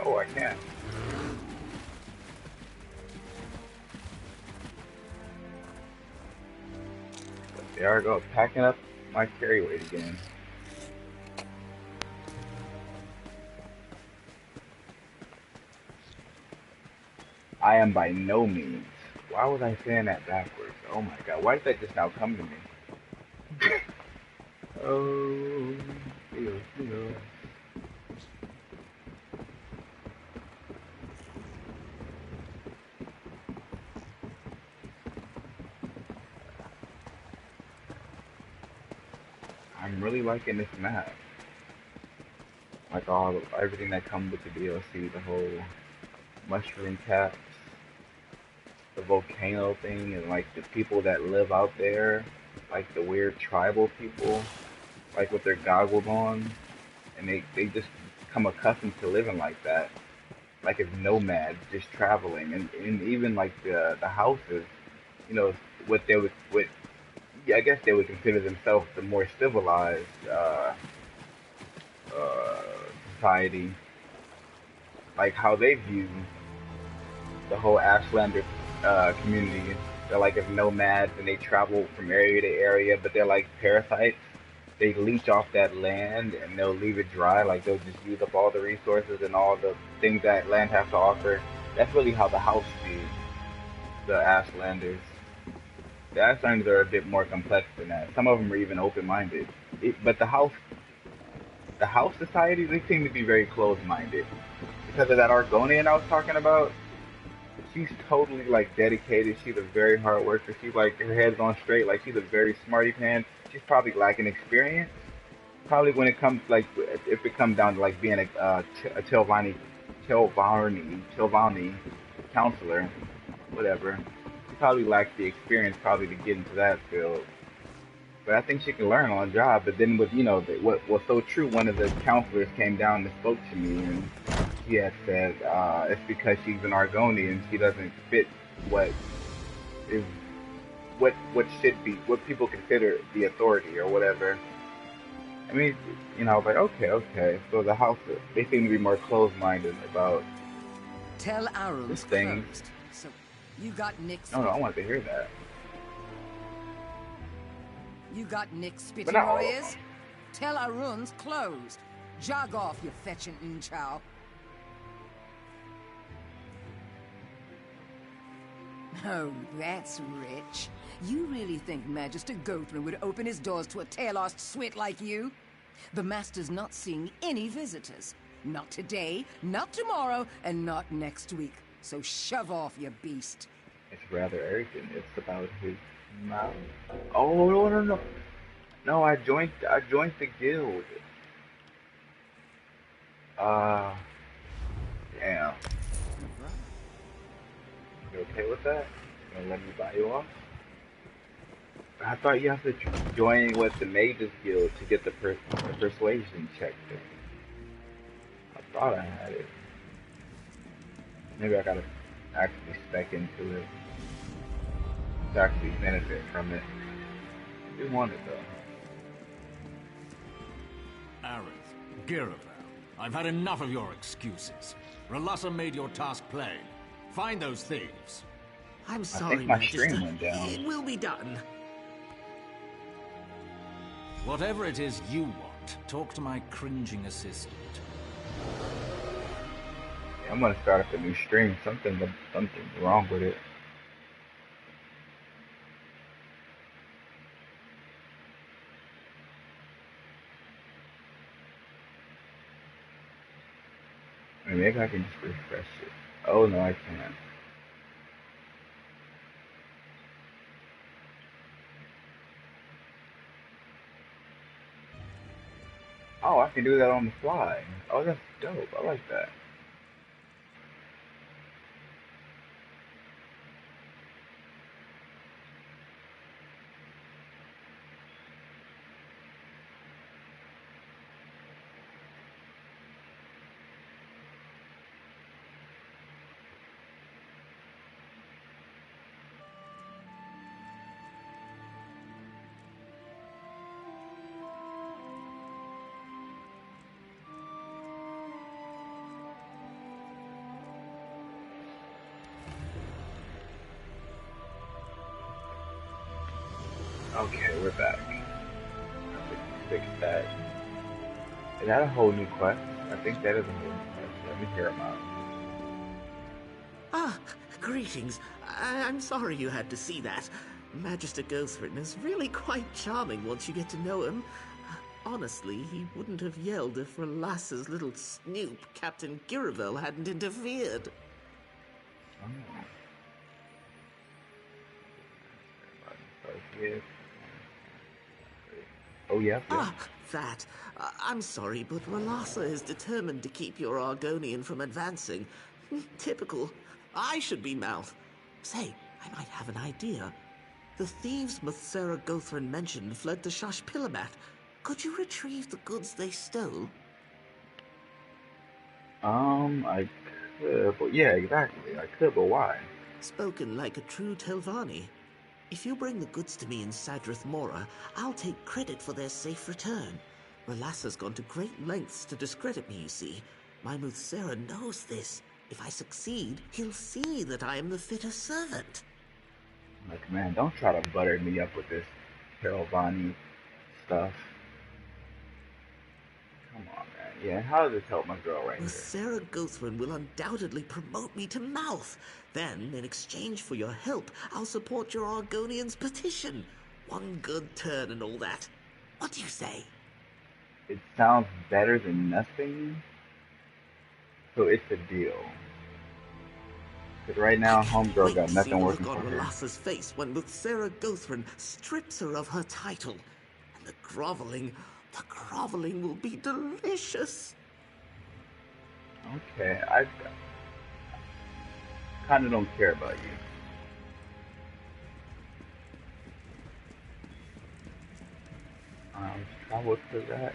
Oh, I can. There I go, packing up my carry weight again. I am by no means. Why was I saying that backwards? Oh my god, why did that just now come to me? Oh, feel. I'm really liking this map. Like everything that comes with the DLC, the whole mushroom caps, the volcano thing, and like the people that live out there, like the weird tribal people, like with their goggles on, and they just become accustomed to living like that, like as nomads, just traveling, and even like the houses, you know, what they would, I guess they would consider themselves the more civilized society, like how they view the whole Ashlander community. They're like as nomads and they travel from area to area, but they're like parasites. they leech off that land and they'll leave it dry. Like they'll just use up all the resources and all the things that land has to offer. That's really how the house feeds the Ashlanders. The Ashlanders are a bit more complex than that. Some of them are even open-minded. But the house society, they seem to be very closed-minded. Because of that Argonian I was talking about, she's totally like dedicated. She's a very hard worker. She's like her head's on straight. Like she's a very smarty pants. She's probably lacking experience. Probably when it comes like if it comes down to like being a Tilvani counselor, whatever. She probably lacks the experience probably to get into that field. But I think she can learn on the job. But then with what was so true, one of the counselors came down and spoke to me and he had said it's because she's an Argonian, she doesn't fit what should be, what people consider the authority or whatever. I mean, I was like, okay. So the house, they seem to be more closed-minded about Tell Aaron's this thing. closed. So you got Nick's. No, I wanted to hear that. You got Nick's spitting But no. ears? Tell Arun's closed. Jog off, you fetching Inchow. Oh, that's rich. You really think Magister Gothran would open his doors to a tail-arsed swit like you? The Master's not seeing any visitors. Not today, not tomorrow, and not next week. So shove off, you beast. It's rather arrogant. It's about his mouth. Oh, no. No, I joined the guild. Damn. You okay with that? You gonna let me buy you off? I thought you have to join with the Mages Guild to get the persuasion check thing. I thought I had it. Maybe I gotta actually spec into it to actually benefit from it. I do want it though. Aerith, Giravel, I've had enough of your excuses. Relassa made your task plain. Find those thieves. I'm sorry, I think my Magister. stream went down. It will be done. Whatever it is you want, talk to my cringing assistant. I'm gonna start up a new stream. Something's wrong with it. Maybe I can just refresh it. Oh no, I can't. Oh, I can do that on the fly. Oh, that's dope. I like that. Okay, we're back. I think we fixed that. Is that a whole new quest? I think that is a whole new quest. Let me hear them out. Ah, greetings. I'm sorry you had to see that. Magister Gothran is really quite charming once you get to know him. Honestly, he wouldn't have yelled if Relassa's little snoop, Captain Giravel, hadn't interfered. Oh, yeah. Ah, that. I'm sorry, but Relassa is determined to keep your Argonian from advancing. Typical. I should be mouth. Say, I might have an idea. The thieves Muthsera Gothran mentioned fled to Shashpilamat. Could you retrieve the goods they stole? I could, but yeah, exactly. I could, but why? Spoken like a true Telvanni. If you bring the goods to me in Sadrith Mora, I'll take credit for their safe return. Relassa's gone to great lengths to discredit me, you see. My Muthsera knows this. If I succeed, he'll see that I am the fitter servant. Like, man, don't try to butter me up with this Telvanni stuff. Come on, man. Yeah, how does this help my girl right Well, here? Sarah Gothran will undoubtedly promote me to mouth. Then, in exchange for your help, I'll support your Argonians' petition. One good turn and all that. What do you say? It sounds better than nothing. So it's a deal. Because right now, homegirl got nothing working for her. See the look on Relassa's face when with Sarah Gothran strips her of her title. And the groveling will be delicious. Okay, I kind of don't care about you. Travel to that.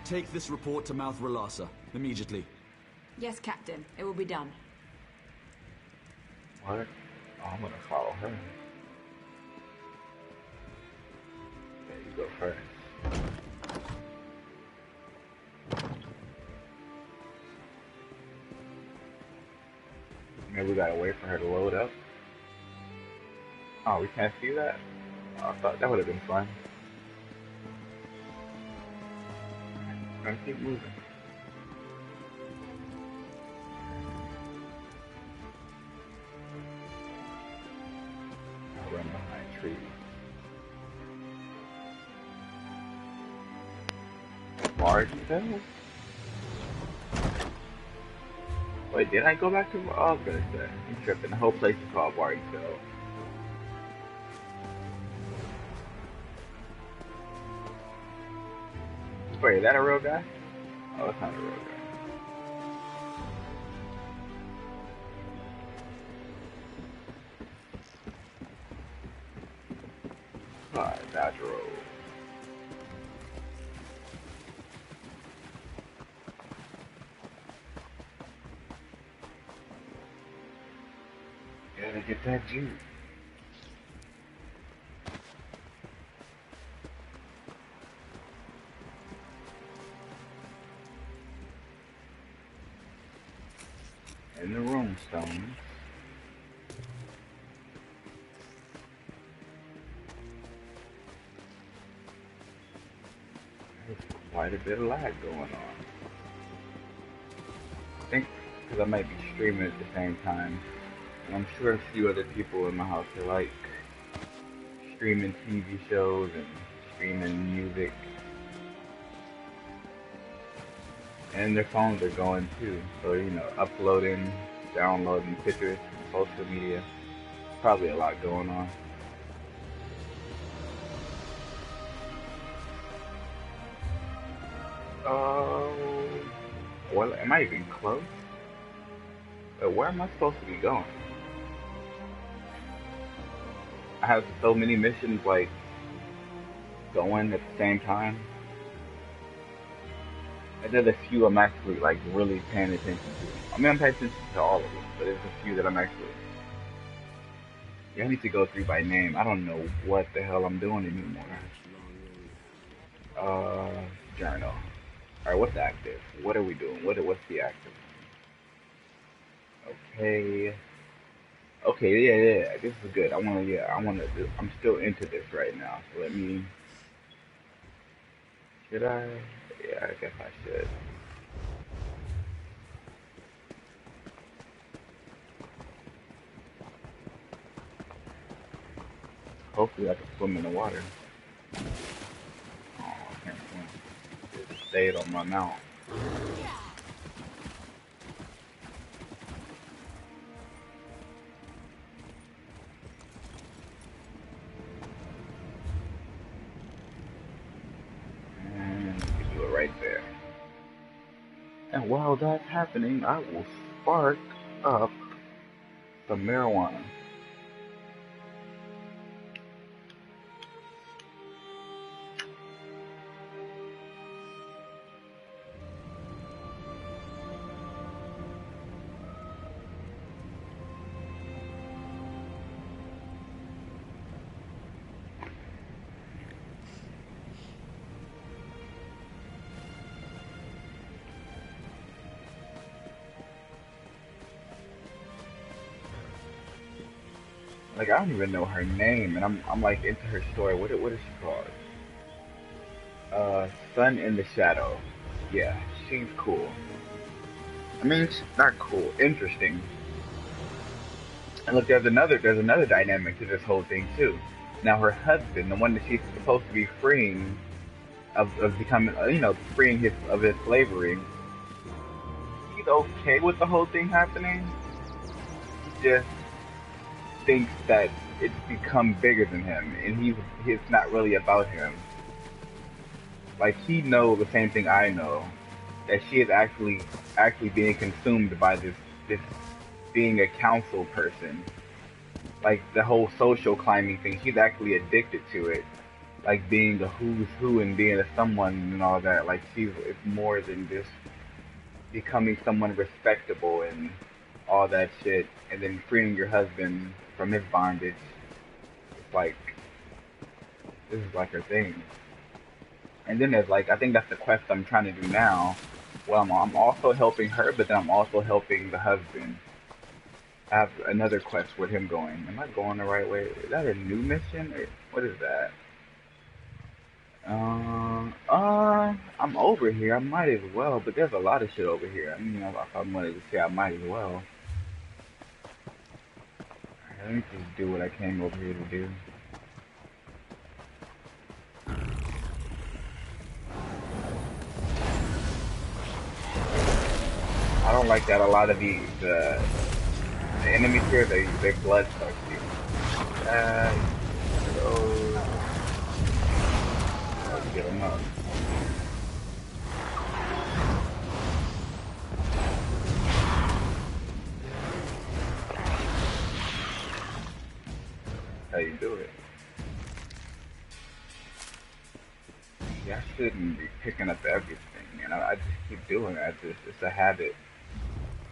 Take this report to Mouth Relassa immediately. Yes, Captain. It will be done. What? Oh, I'm gonna follow her. There you go first. Maybe we gotta wait for her to load up. Oh, we can't see that? Oh, I thought that would have been fun. Gotta keep moving. I'll run behind trees. Warden? Wait, did I go back to? Oh, I was gonna say, I'm tripping. The whole place is called Warden. Wait, is that a real guy? Oh, it's not a real guy. Alright, Dodge Road. Gotta get that juice. In the room stones. There's quite a bit of lag going on. I think because I might be streaming at the same time. And I'm sure a few other people in my house are like streaming TV shows and streaming music. And their phones are going too. So, you know, uploading, downloading pictures from social media. Probably a lot going on. Oh, well, am I even close? Where am I supposed to be going? I have so many missions, like, going at the same time. And there's a few I'm actually, like, really paying attention to. I mean, I'm paying attention to all of them, but there's a few that I'm actually... Yeah, I need to go through by name. I don't know what the hell I'm doing anymore. Journal. Alright, what's active? What are we doing? What's the active? Okay. Okay, yeah, this is good. I'm still into this right now. So let me... Should I? Yeah, I guess I should. Hopefully I can swim in the water. Oh, I can't swim. Just stayed on my mount. And while that's happening, I will spark up some marijuana. Like, I don't even know her name, and I'm like into her story. What is she called? Sun in the Shadow. Yeah, she's cool. I mean, she's not cool, interesting. And look, there's another dynamic to this whole thing too. Now, her husband, the one that she's supposed to be freeing of becoming, freeing his slavery, he's okay with the whole thing happening. He just thinks that it's become bigger than him, and it's not really about him. Like, he knows the same thing I know, that she is actually being consumed by this being a council person. Like, the whole social climbing thing, she's actually addicted to it. Like, being a who's who and being a someone and all that. Like, it's more than just becoming someone respectable and all that shit, and then freeing your husband from his bondage. It's like, this is like her thing. And then there's like, I think that's the quest I'm trying to do now. Well, I'm also helping her, but then I'm also helping the husband. I have another quest with him going. Am I going the right way? Is that a new mission? Or what is that? I'm over here. I might as well, but there's a lot of shit over here. I mean, if I wanted to say, I might as well. Alright, let me just do what I came over here to do. I don't like that a lot of the enemies here, they're bloodthirsty. Let's get them up. How you do it? See, I shouldn't be picking up everything, and I just keep doing it. It's a habit.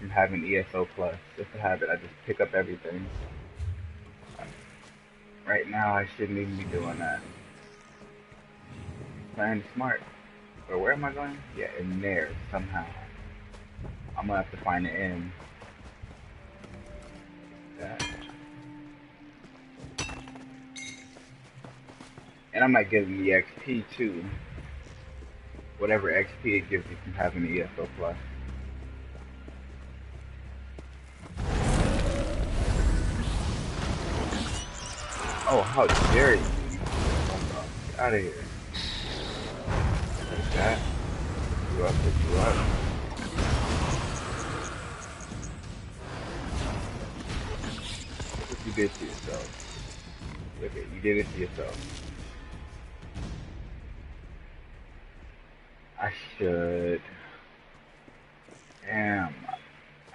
I'm having ESO Plus. It's a habit. I just pick up everything. Right now, I shouldn't even be doing that. Playing smart. But where am I going? Yeah, in there, somehow. I'm gonna have to find the end. That. And I might get the XP too. Whatever XP it gives you from having the ESO Plus. Oh, how dare you! Get out of here. Like that. Pick you up, pick you up. Look what you did to yourself. Look at you did it to yourself. I should. Damn.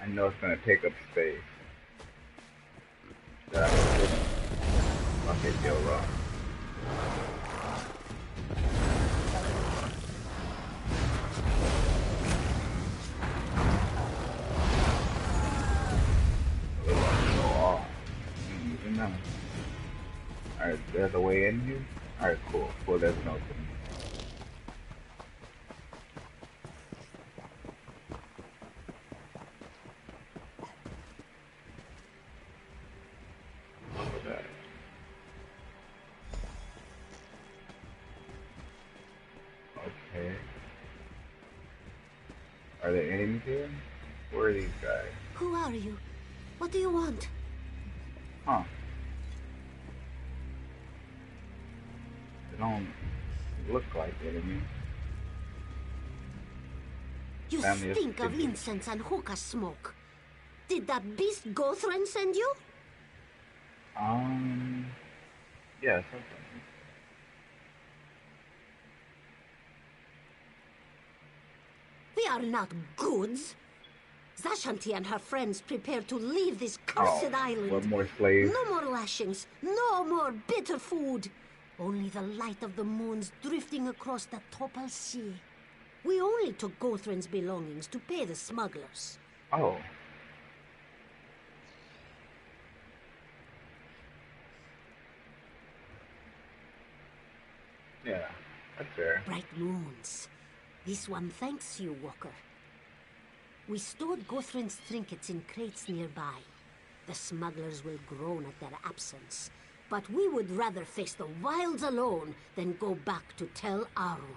I know it's gonna take up space. Okay, deal wrong. Alright, there's a way in here? Alright, cool. Cool, there's an opening. Okay. Are there enemies here? Where are these guys? Who are you? What do you want? Huh. They don't look like enemies. You stink of incense and hookah smoke. Did that beast Gothran send you? Yeah, something. We are not goods. Zashanti and her friends prepare to leave this cursed island. What more slaves? No more lashings, no more bitter food. Only the light of the moons drifting across the Topal Sea. We only took Gothran's belongings to pay the smugglers. Oh. Yeah, that's fair. Bright moons. This one thanks you, Walker. We stored Gothran's trinkets in crates nearby. The smugglers will groan at their absence. But we would rather face the wilds alone than go back to Tel Aru.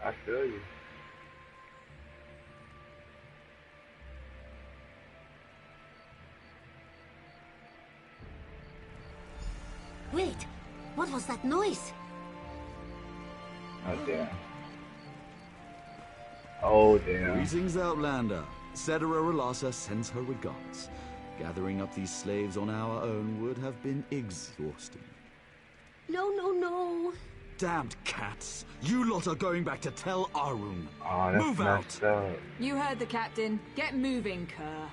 I feel you. Wait, what was that noise? Oh, damn. Oh, damn. Greetings, Outlander. Cetera Relassa sends her regards. Gathering up these slaves on our own would have been exhausting. No, no, no. Damned cats! You lot are going back to Tel Aru. Oh, that's Move messed out! up. You heard the captain. Get moving, Kerr.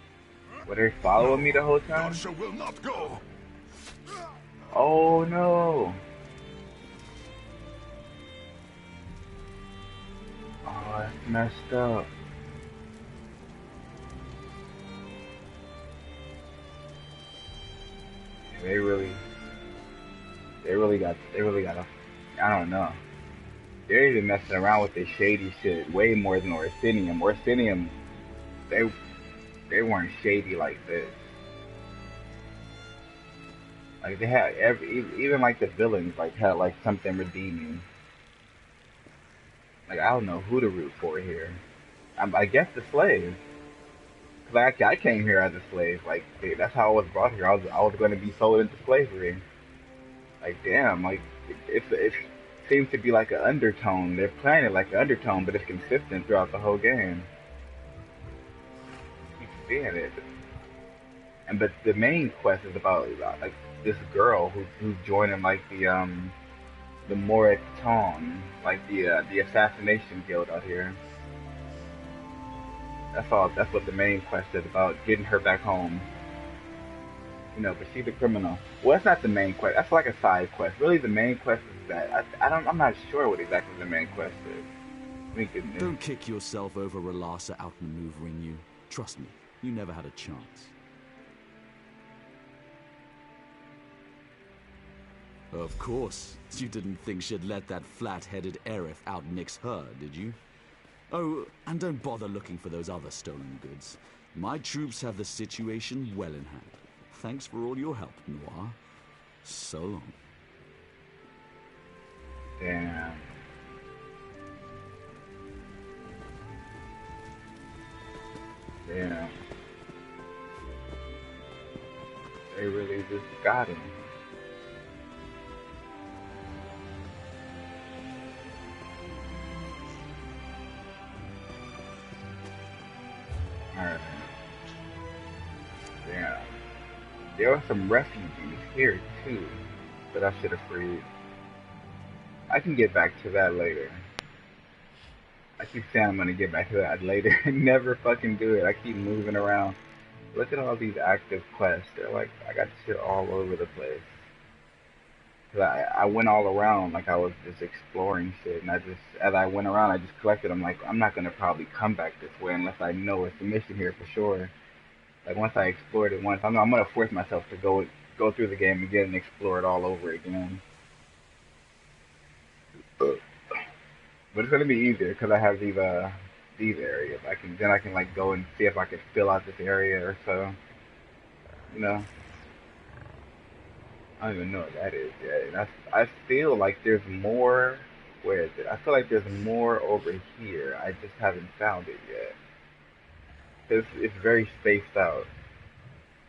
Were they following me the whole time? Dasha will not go. Oh, no. Oh, that's messed up. They really got a, I don't know. They're even messing around with this shady shit way more than Orsinium. Orsinium, they weren't shady like this. Like they had even like the villains like had like something redeeming. Like I don't know who to root for here. I guess the slaves. Cause I came here as a slave. Like that's how I was brought here. I was going to be sold into slavery. Like damn, like it seems to be like an undertone. They're playing it like an undertone, but it's consistent throughout the whole game. Keep seeing it. But the main quest is about like this girl who's joining like the Moreton, like the assassination guild out here. That's all. That's what the main quest is about, getting her back home. You know, but she's a criminal. Well, that's not the main quest. That's like a side quest. Really, the main quest is that I'm not sure what exactly the main quest is. Don't kick yourself over Relassa outmaneuvering you. Trust me, you never had a chance. Of course. You didn't think she'd let that flat-headed Aerith out-nix her, did you? Oh, and don't bother looking for those other stolen goods. My troops have the situation well in hand. Thanks for all your help, Noir. So long. Damn. Damn. They really just got him. Alright. Damn. There are some refugees here too that I should have freed. I can get back to that later. I keep saying I'm gonna get back to that later and never fucking do it. I keep moving around. Look at all these active quests. They're like, I got shit all over the place. Cause I went all around like I was just exploring shit, and as I went around, I just collected them. Like, I'm not gonna probably come back this way unless I know it's a mission here for sure. Like once I explored it once, I'm gonna force myself to go through the game again and explore it all over again. But it's gonna be easier because I have these areas. I can like go and see if I can fill out this area or so. You know. I don't even know what that is yet. I feel like there's more. Where is it? I feel like there's more over here. I just haven't found it yet. It's very spaced out.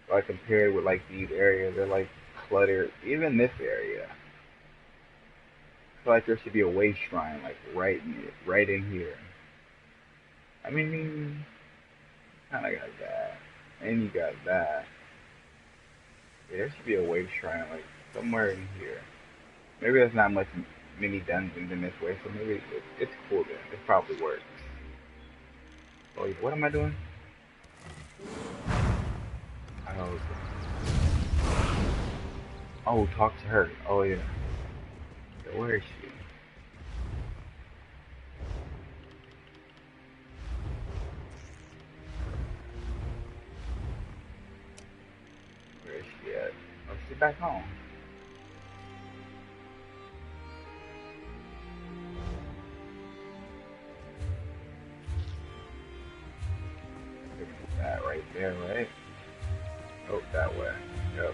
So I compare it with like these areas. They're like cluttered. Even this area. I feel like there should be a way shrine like right in here. I mean, kinda got that. And you got that. Yeah, there should be a wave shrine, like, somewhere in here. Maybe there's not many dungeons in this way, so maybe it's cool then. It probably works. Oh, what am I doing? Oh, talk to her. Oh, yeah. Where is she? Where is she at? Oh, she's back home. That right there, right? Oh, that way. Yep.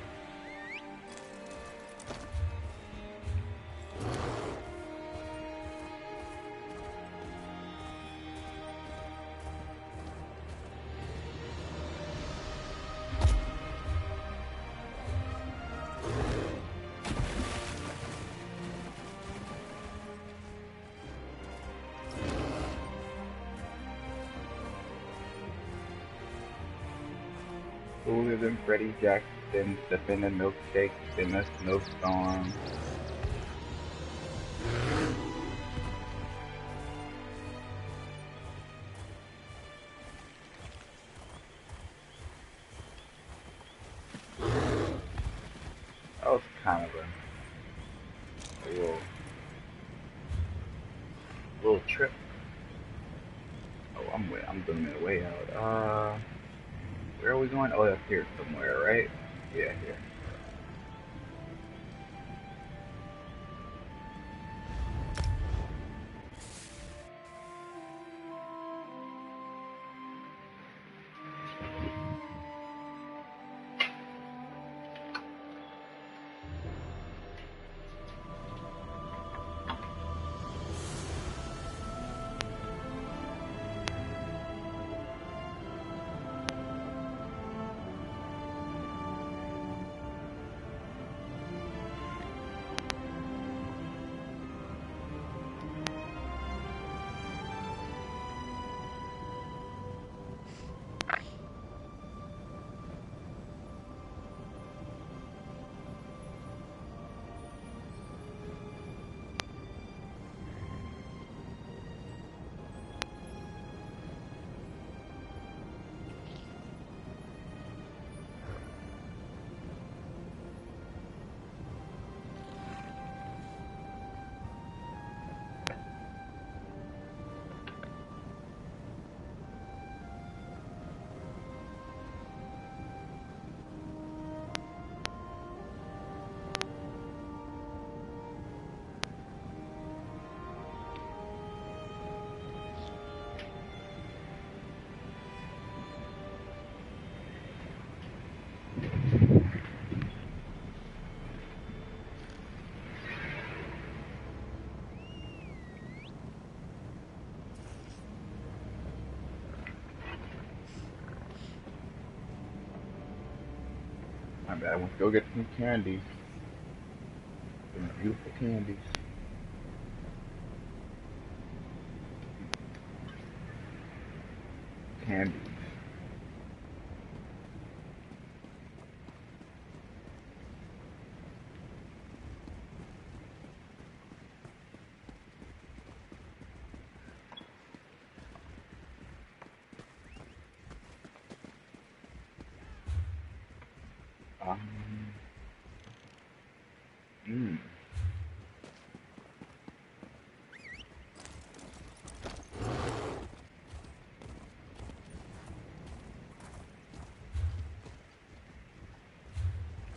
Cooler than Freddie Jackson, sipping a milkshake in a snowstorm. That was kind of a little trip. Oh, I'm doing it way out. Where are we going? Oh, that's here somewhere, right? Yeah, here. My bad. I want to go get some candies. Some beautiful candies. Candies.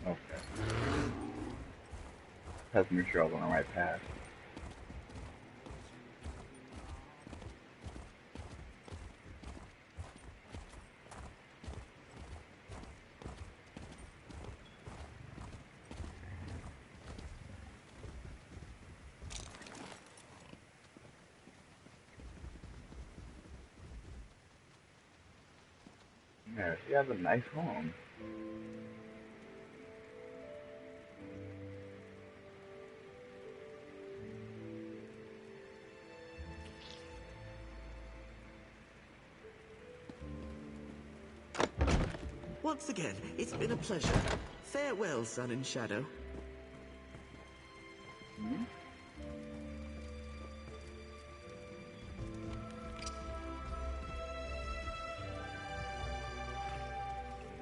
Okay. Have to make sure I was on the right path. Yeah, she has a nice home. Once again, it's been a pleasure. Farewell, Sun and Shadow. Hmm?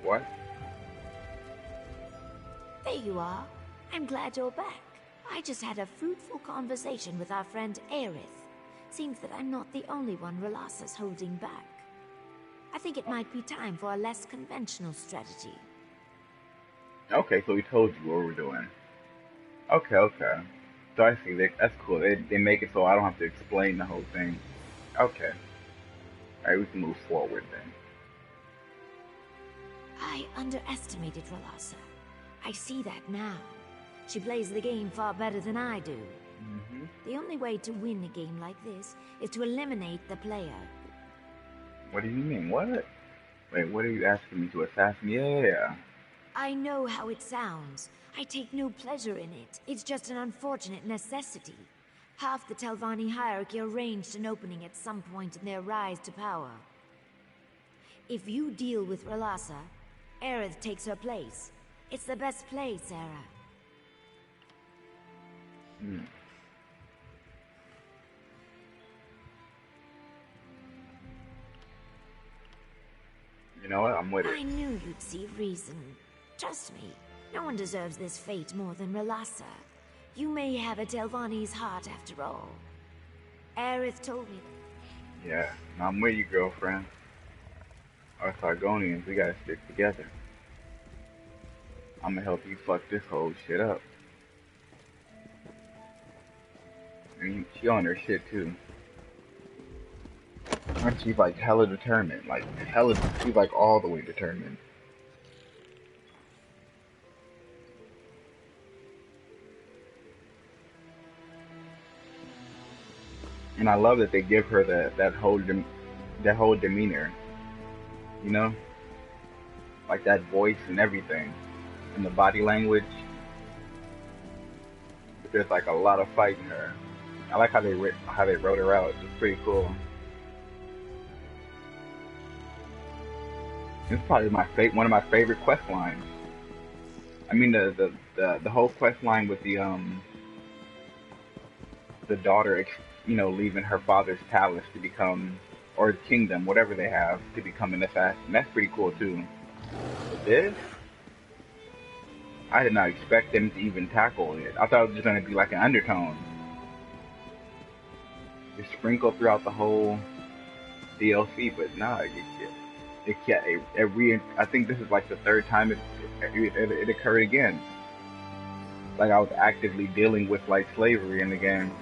What? There you are. I'm glad you're back. I just had a fruitful conversation with our friend Aerith. Seems that I'm not the only one Relassa's holding back. I think it might be time for a less conventional strategy. Okay, so we told you what we're doing. Okay, okay. So I see. That's cool. They make it so I don't have to explain the whole thing. Okay. Alright, we can move forward then. Ah, I underestimated Rolassa. I see that now. She plays the game far better than I do. The only way to win a game like this is to eliminate the player. What do you mean? What? Wait, what are you asking me to assassinate? Yeah. I know how it sounds. I take no pleasure in it. It's just an unfortunate necessity. Half the Telvanni hierarchy arranged an opening at some point in their rise to power. If you deal with Rolassa, Aerith takes her place. It's the best play, Sarah. You know what? I'm with it. I knew you'd see reason. Trust me, no one deserves this fate more than Rolassa. You may have a Telvanni's heart after all. Aerith told me that. Yeah, I'm with you, girlfriend. Us Argonians, we gotta stick together. I'm gonna help you fuck this whole shit up. And she on her shit too. And she's like hella determined. She's like all the way determined. And I love that they give her that whole demeanor, you know, like that voice and everything, and the body language. But there's like a lot of fight in her. I like how they wrote her out. It's pretty cool. It's probably one of my favorite quest lines. I mean the whole quest line with the daughter, you know, leaving her father's palace to become, or kingdom, whatever they have, to become an assassin. That's pretty cool too. But this, I did not expect them to even tackle it. I thought it was just going to be like an undertone. It's sprinkled throughout the whole DLC, but nah, I think this is like the third time it occurred again. Like I was actively dealing with like slavery in the game.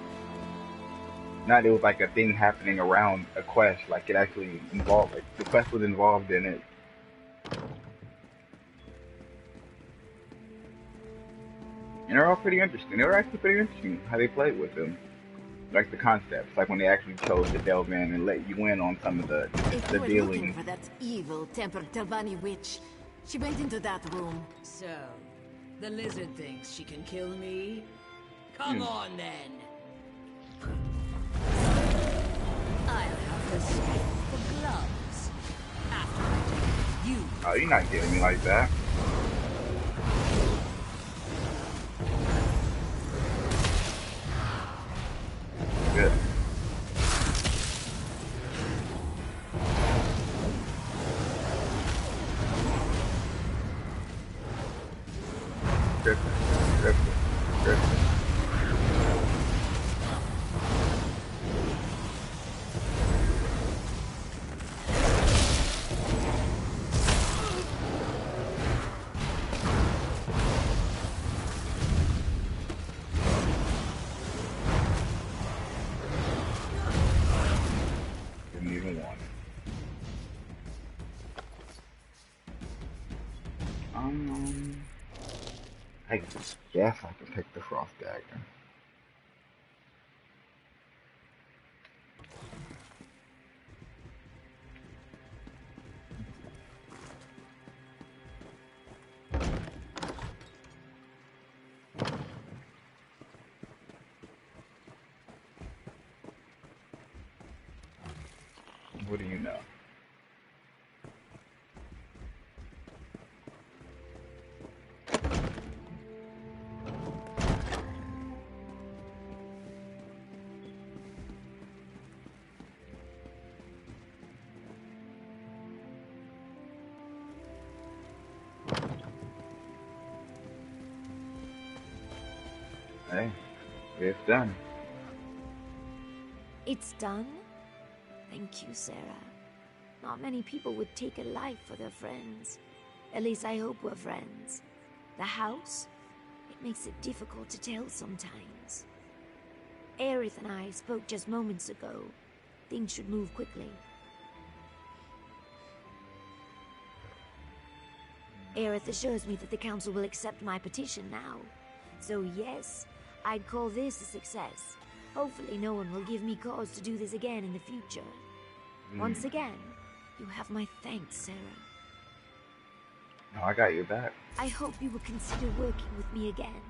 Not it was like a thing happening around a quest, like it actually involved, like the quest was involved in it. And they're all pretty interesting. They were actually pretty interesting how they played with them. Like the concepts, like when they actually chose to delve in and let you in on some of the dealing. Looking for that evil-tempered Telvanni witch, she went into that room. So, the lizard thinks she can kill me? Come on then. I'll have the strength for gloves. After I take you. Oh, you're not getting me like that. Good. Good. I guess I can take the frost dagger. What do you know? Hey, it's done. It's done? Thank you, Sarah. Not many people would take a life for their friends. At least I hope we're friends. The house? It makes it difficult to tell sometimes. Aerith and I spoke just moments ago. Things should move quickly. Aerith assures me that the council will accept my petition now. So yes, I'd call this a success. Hopefully no one will give me cause to do this again in the future. Once again, you have my thanks, Sarah. No, I got your back. I hope you will consider working with me again.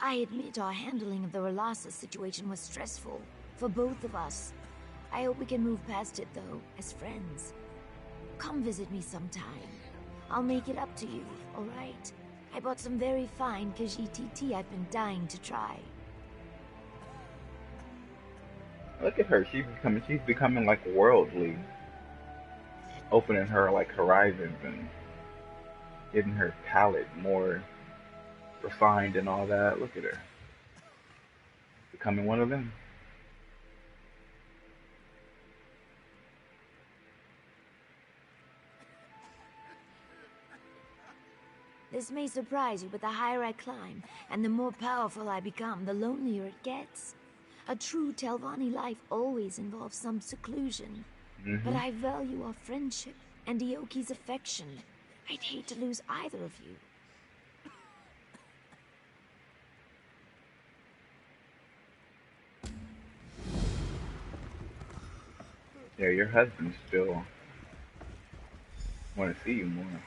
I admit our handling of the Rolasa situation was stressful for both of us. I hope we can move past it, though, as friends. Come visit me sometime. I'll make it up to you, all right? I bought some very fine Khajiit tea I've been dying to try. Look at her. She's becoming like worldly. Opening her like horizons and getting her palate more refined and all that. Look at her. Becoming one of them. This may surprise you, but the higher I climb, and the more powerful I become, the lonelier it gets. A true Telvanni life always involves some seclusion. But I value our friendship and Ioki's affection. I'd hate to lose either of you. Yeah, your husband still want to see you more.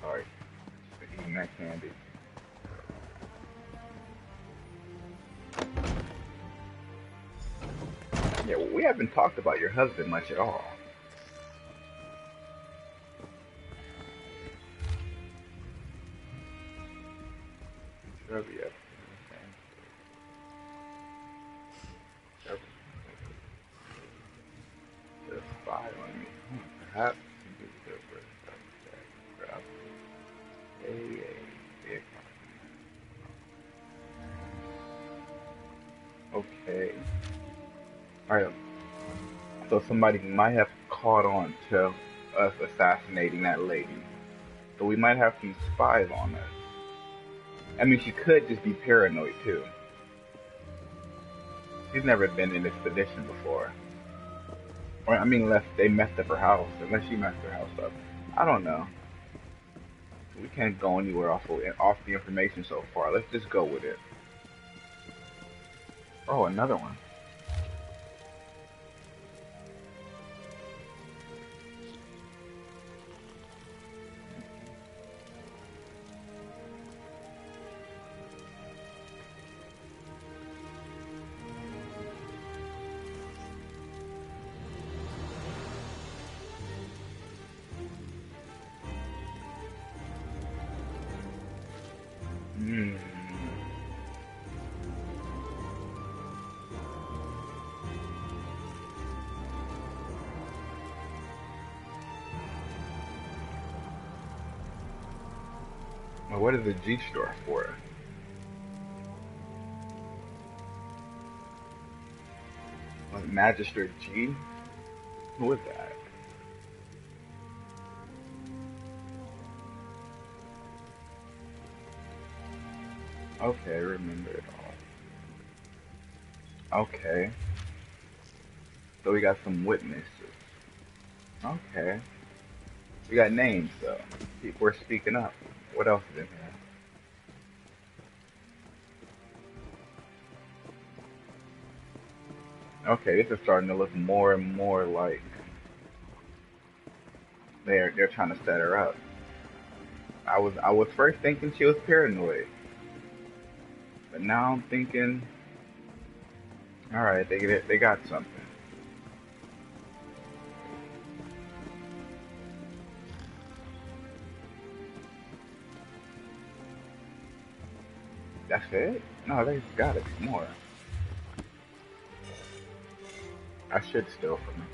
Sorry, just been eating that candy. Yeah, well, we haven't talked about your husband much at all. The spy on me. Perhaps you could go for okay. Alright. So somebody might have caught on to us assassinating that lady. So we might have some spies on us. I mean, she could just be paranoid too. She's never been in this position before. Or, I mean, unless they messed up her house. Unless she messed her house up. I don't know. We can't go anywhere off the information so far. Let's just go with it. Oh, another one. Hmm. Well, what is the G store for? What, Magistrate G? Who is that? Okay, remember it all. Okay. So we got some witnesses. Okay. We got names, though. People are speaking up. What else is in here? Okay, this is starting to look more and more like they're trying to set her up. I was first thinking she was paranoid, but now I'm thinking, all right, they got something. That's it? No, there's gotta be more. I should steal from him.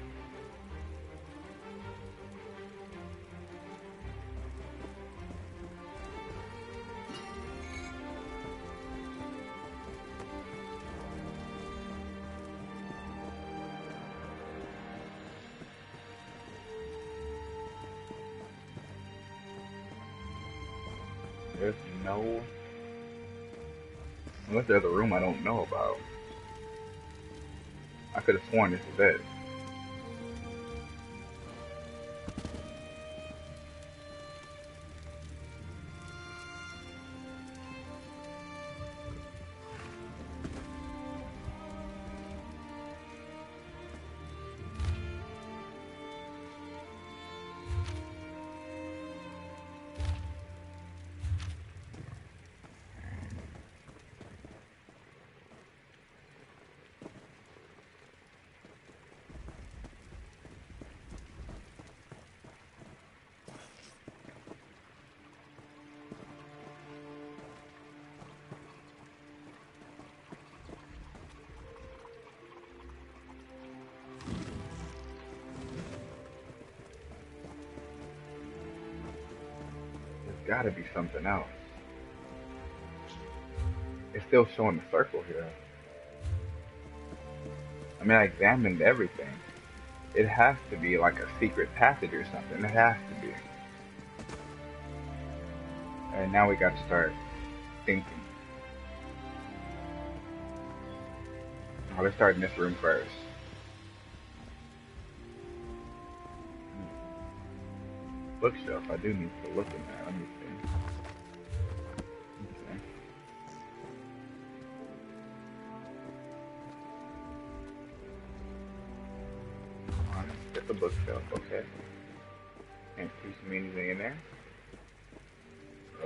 There's no... Unless there's a room I don't know about. I could have sworn this is it. Gotta be something else. It's still showing the circle here. I mean, I examined everything. It has to be like a secret passage or something. It has to be. And now we got to start thinking. Oh, let's start in this room first. Bookshelf, I do need to look in that. Let me see. Okay. Alright, get the bookshelf, okay. Can't see anything in there.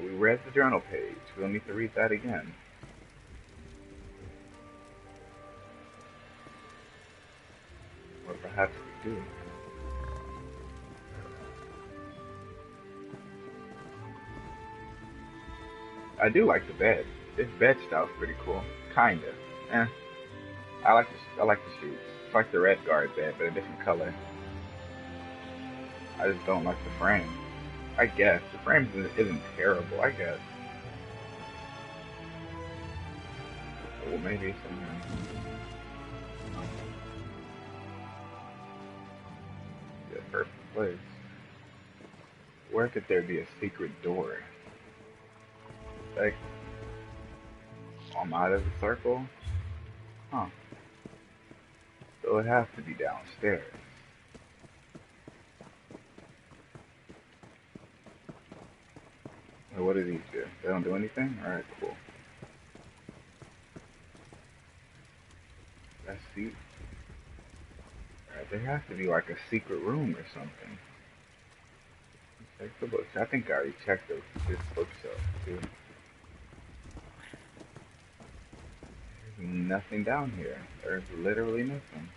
We read the journal page. We don't need to read that again. Or perhaps we do. I do like the bed. This bed style's pretty cool. Kinda. I like the sheets. It's like the Red Guard bed, but a different color. I just don't like the frame. I guess. The frame isn't terrible, I guess. Well, maybe something. The perfect place. Where could there be a secret door? Like, I'm out of the circle? Huh. So it has to be downstairs. Well, what do these do? They don't do anything? Alright, cool. Let's see. Alright, there has to be like a secret room or something. Let's check the books. I think I already checked this bookshelf too. Nothing down here. There's literally nothing.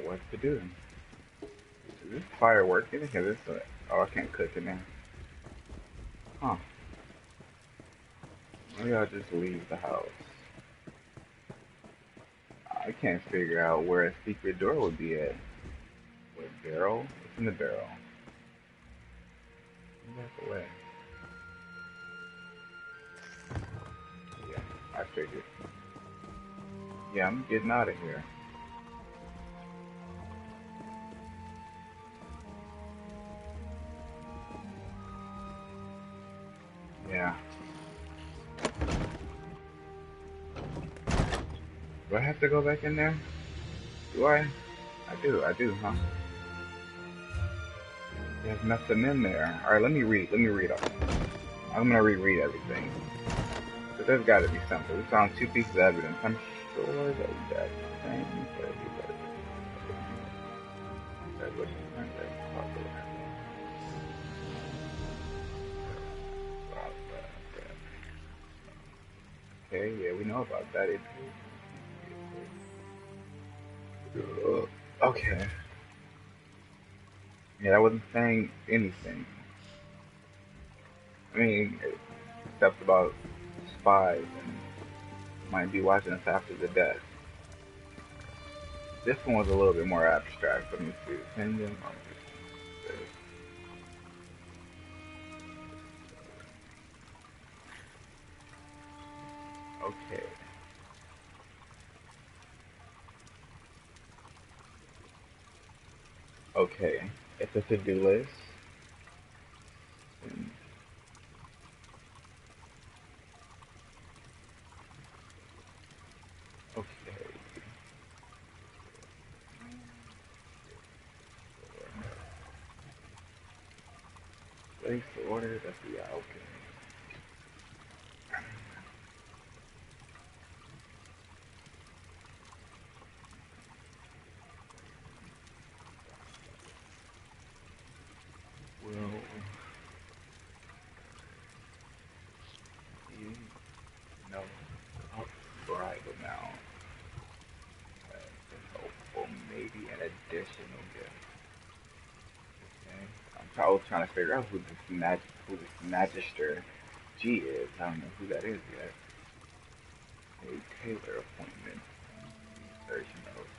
what to do. Is this fire working? Because it's oh, I can't cook in there. Huh. Maybe I'll just leave the house. I can't figure out where a secret door would be at. What barrel? What's in the barrel? Back away. Yeah, I figured. Yeah, I'm getting out of here. Yeah. Do I have to go back in there? Do I? I do, huh? There's nothing in there. Alright, let me read all. I'm gonna reread everything. But there's gotta be something. We found 2 pieces of evidence. I'm sure that that's the same place. Okay, yeah, we know about that. Okay. Yeah, that wasn't saying anything. I mean, stuff about spies and might be watching us after the death. This one was a little bit more abstract. Let me see. Opinion. Okay. Okay. It's a to-do list. Okay. Place the order. That's the okay. Well, you know, I'll bribe them now. Or maybe an additional gift. Okay. I was trying to figure out who this Magister G is. I don't know who that is yet. A Taylor appointment. Research notes.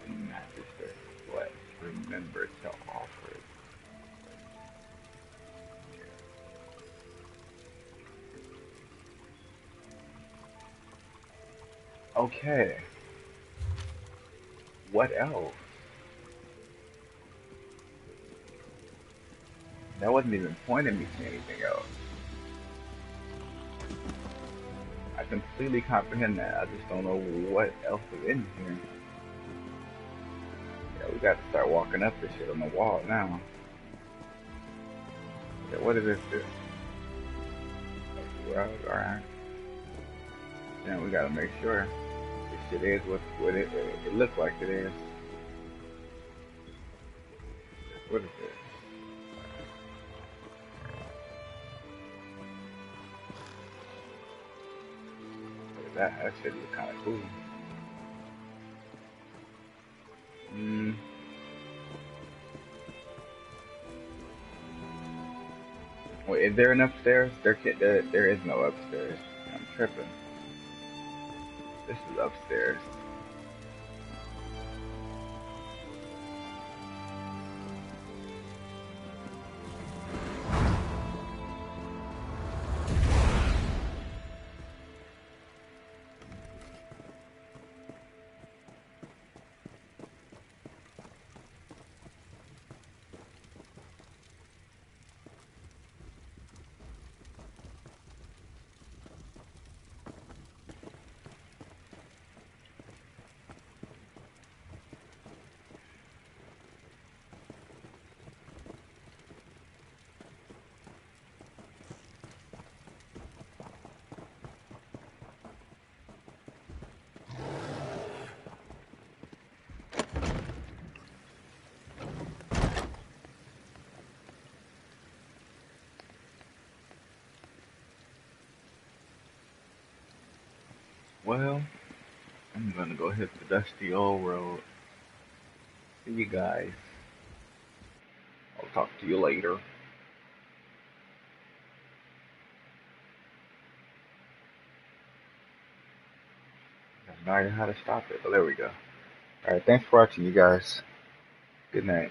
And Magister. What? Remember to offer it. Okay. What else? That wasn't even pointing me to anything else. I completely comprehend that. I just don't know what else is in here. Yeah, we got to start walking up this shit on the wall now. Okay, what is this? Alright. Yeah, we gotta make sure this shit is what it looks like it is. What is this? That should look kind of cool. Wait, is there an upstairs? There is no upstairs. I'm tripping. This is upstairs. Well, I'm gonna go hit the dusty old road. See you guys. I'll talk to you later. I have no idea how to stop it, but there we go. Alright, thanks for watching, you guys. Good night.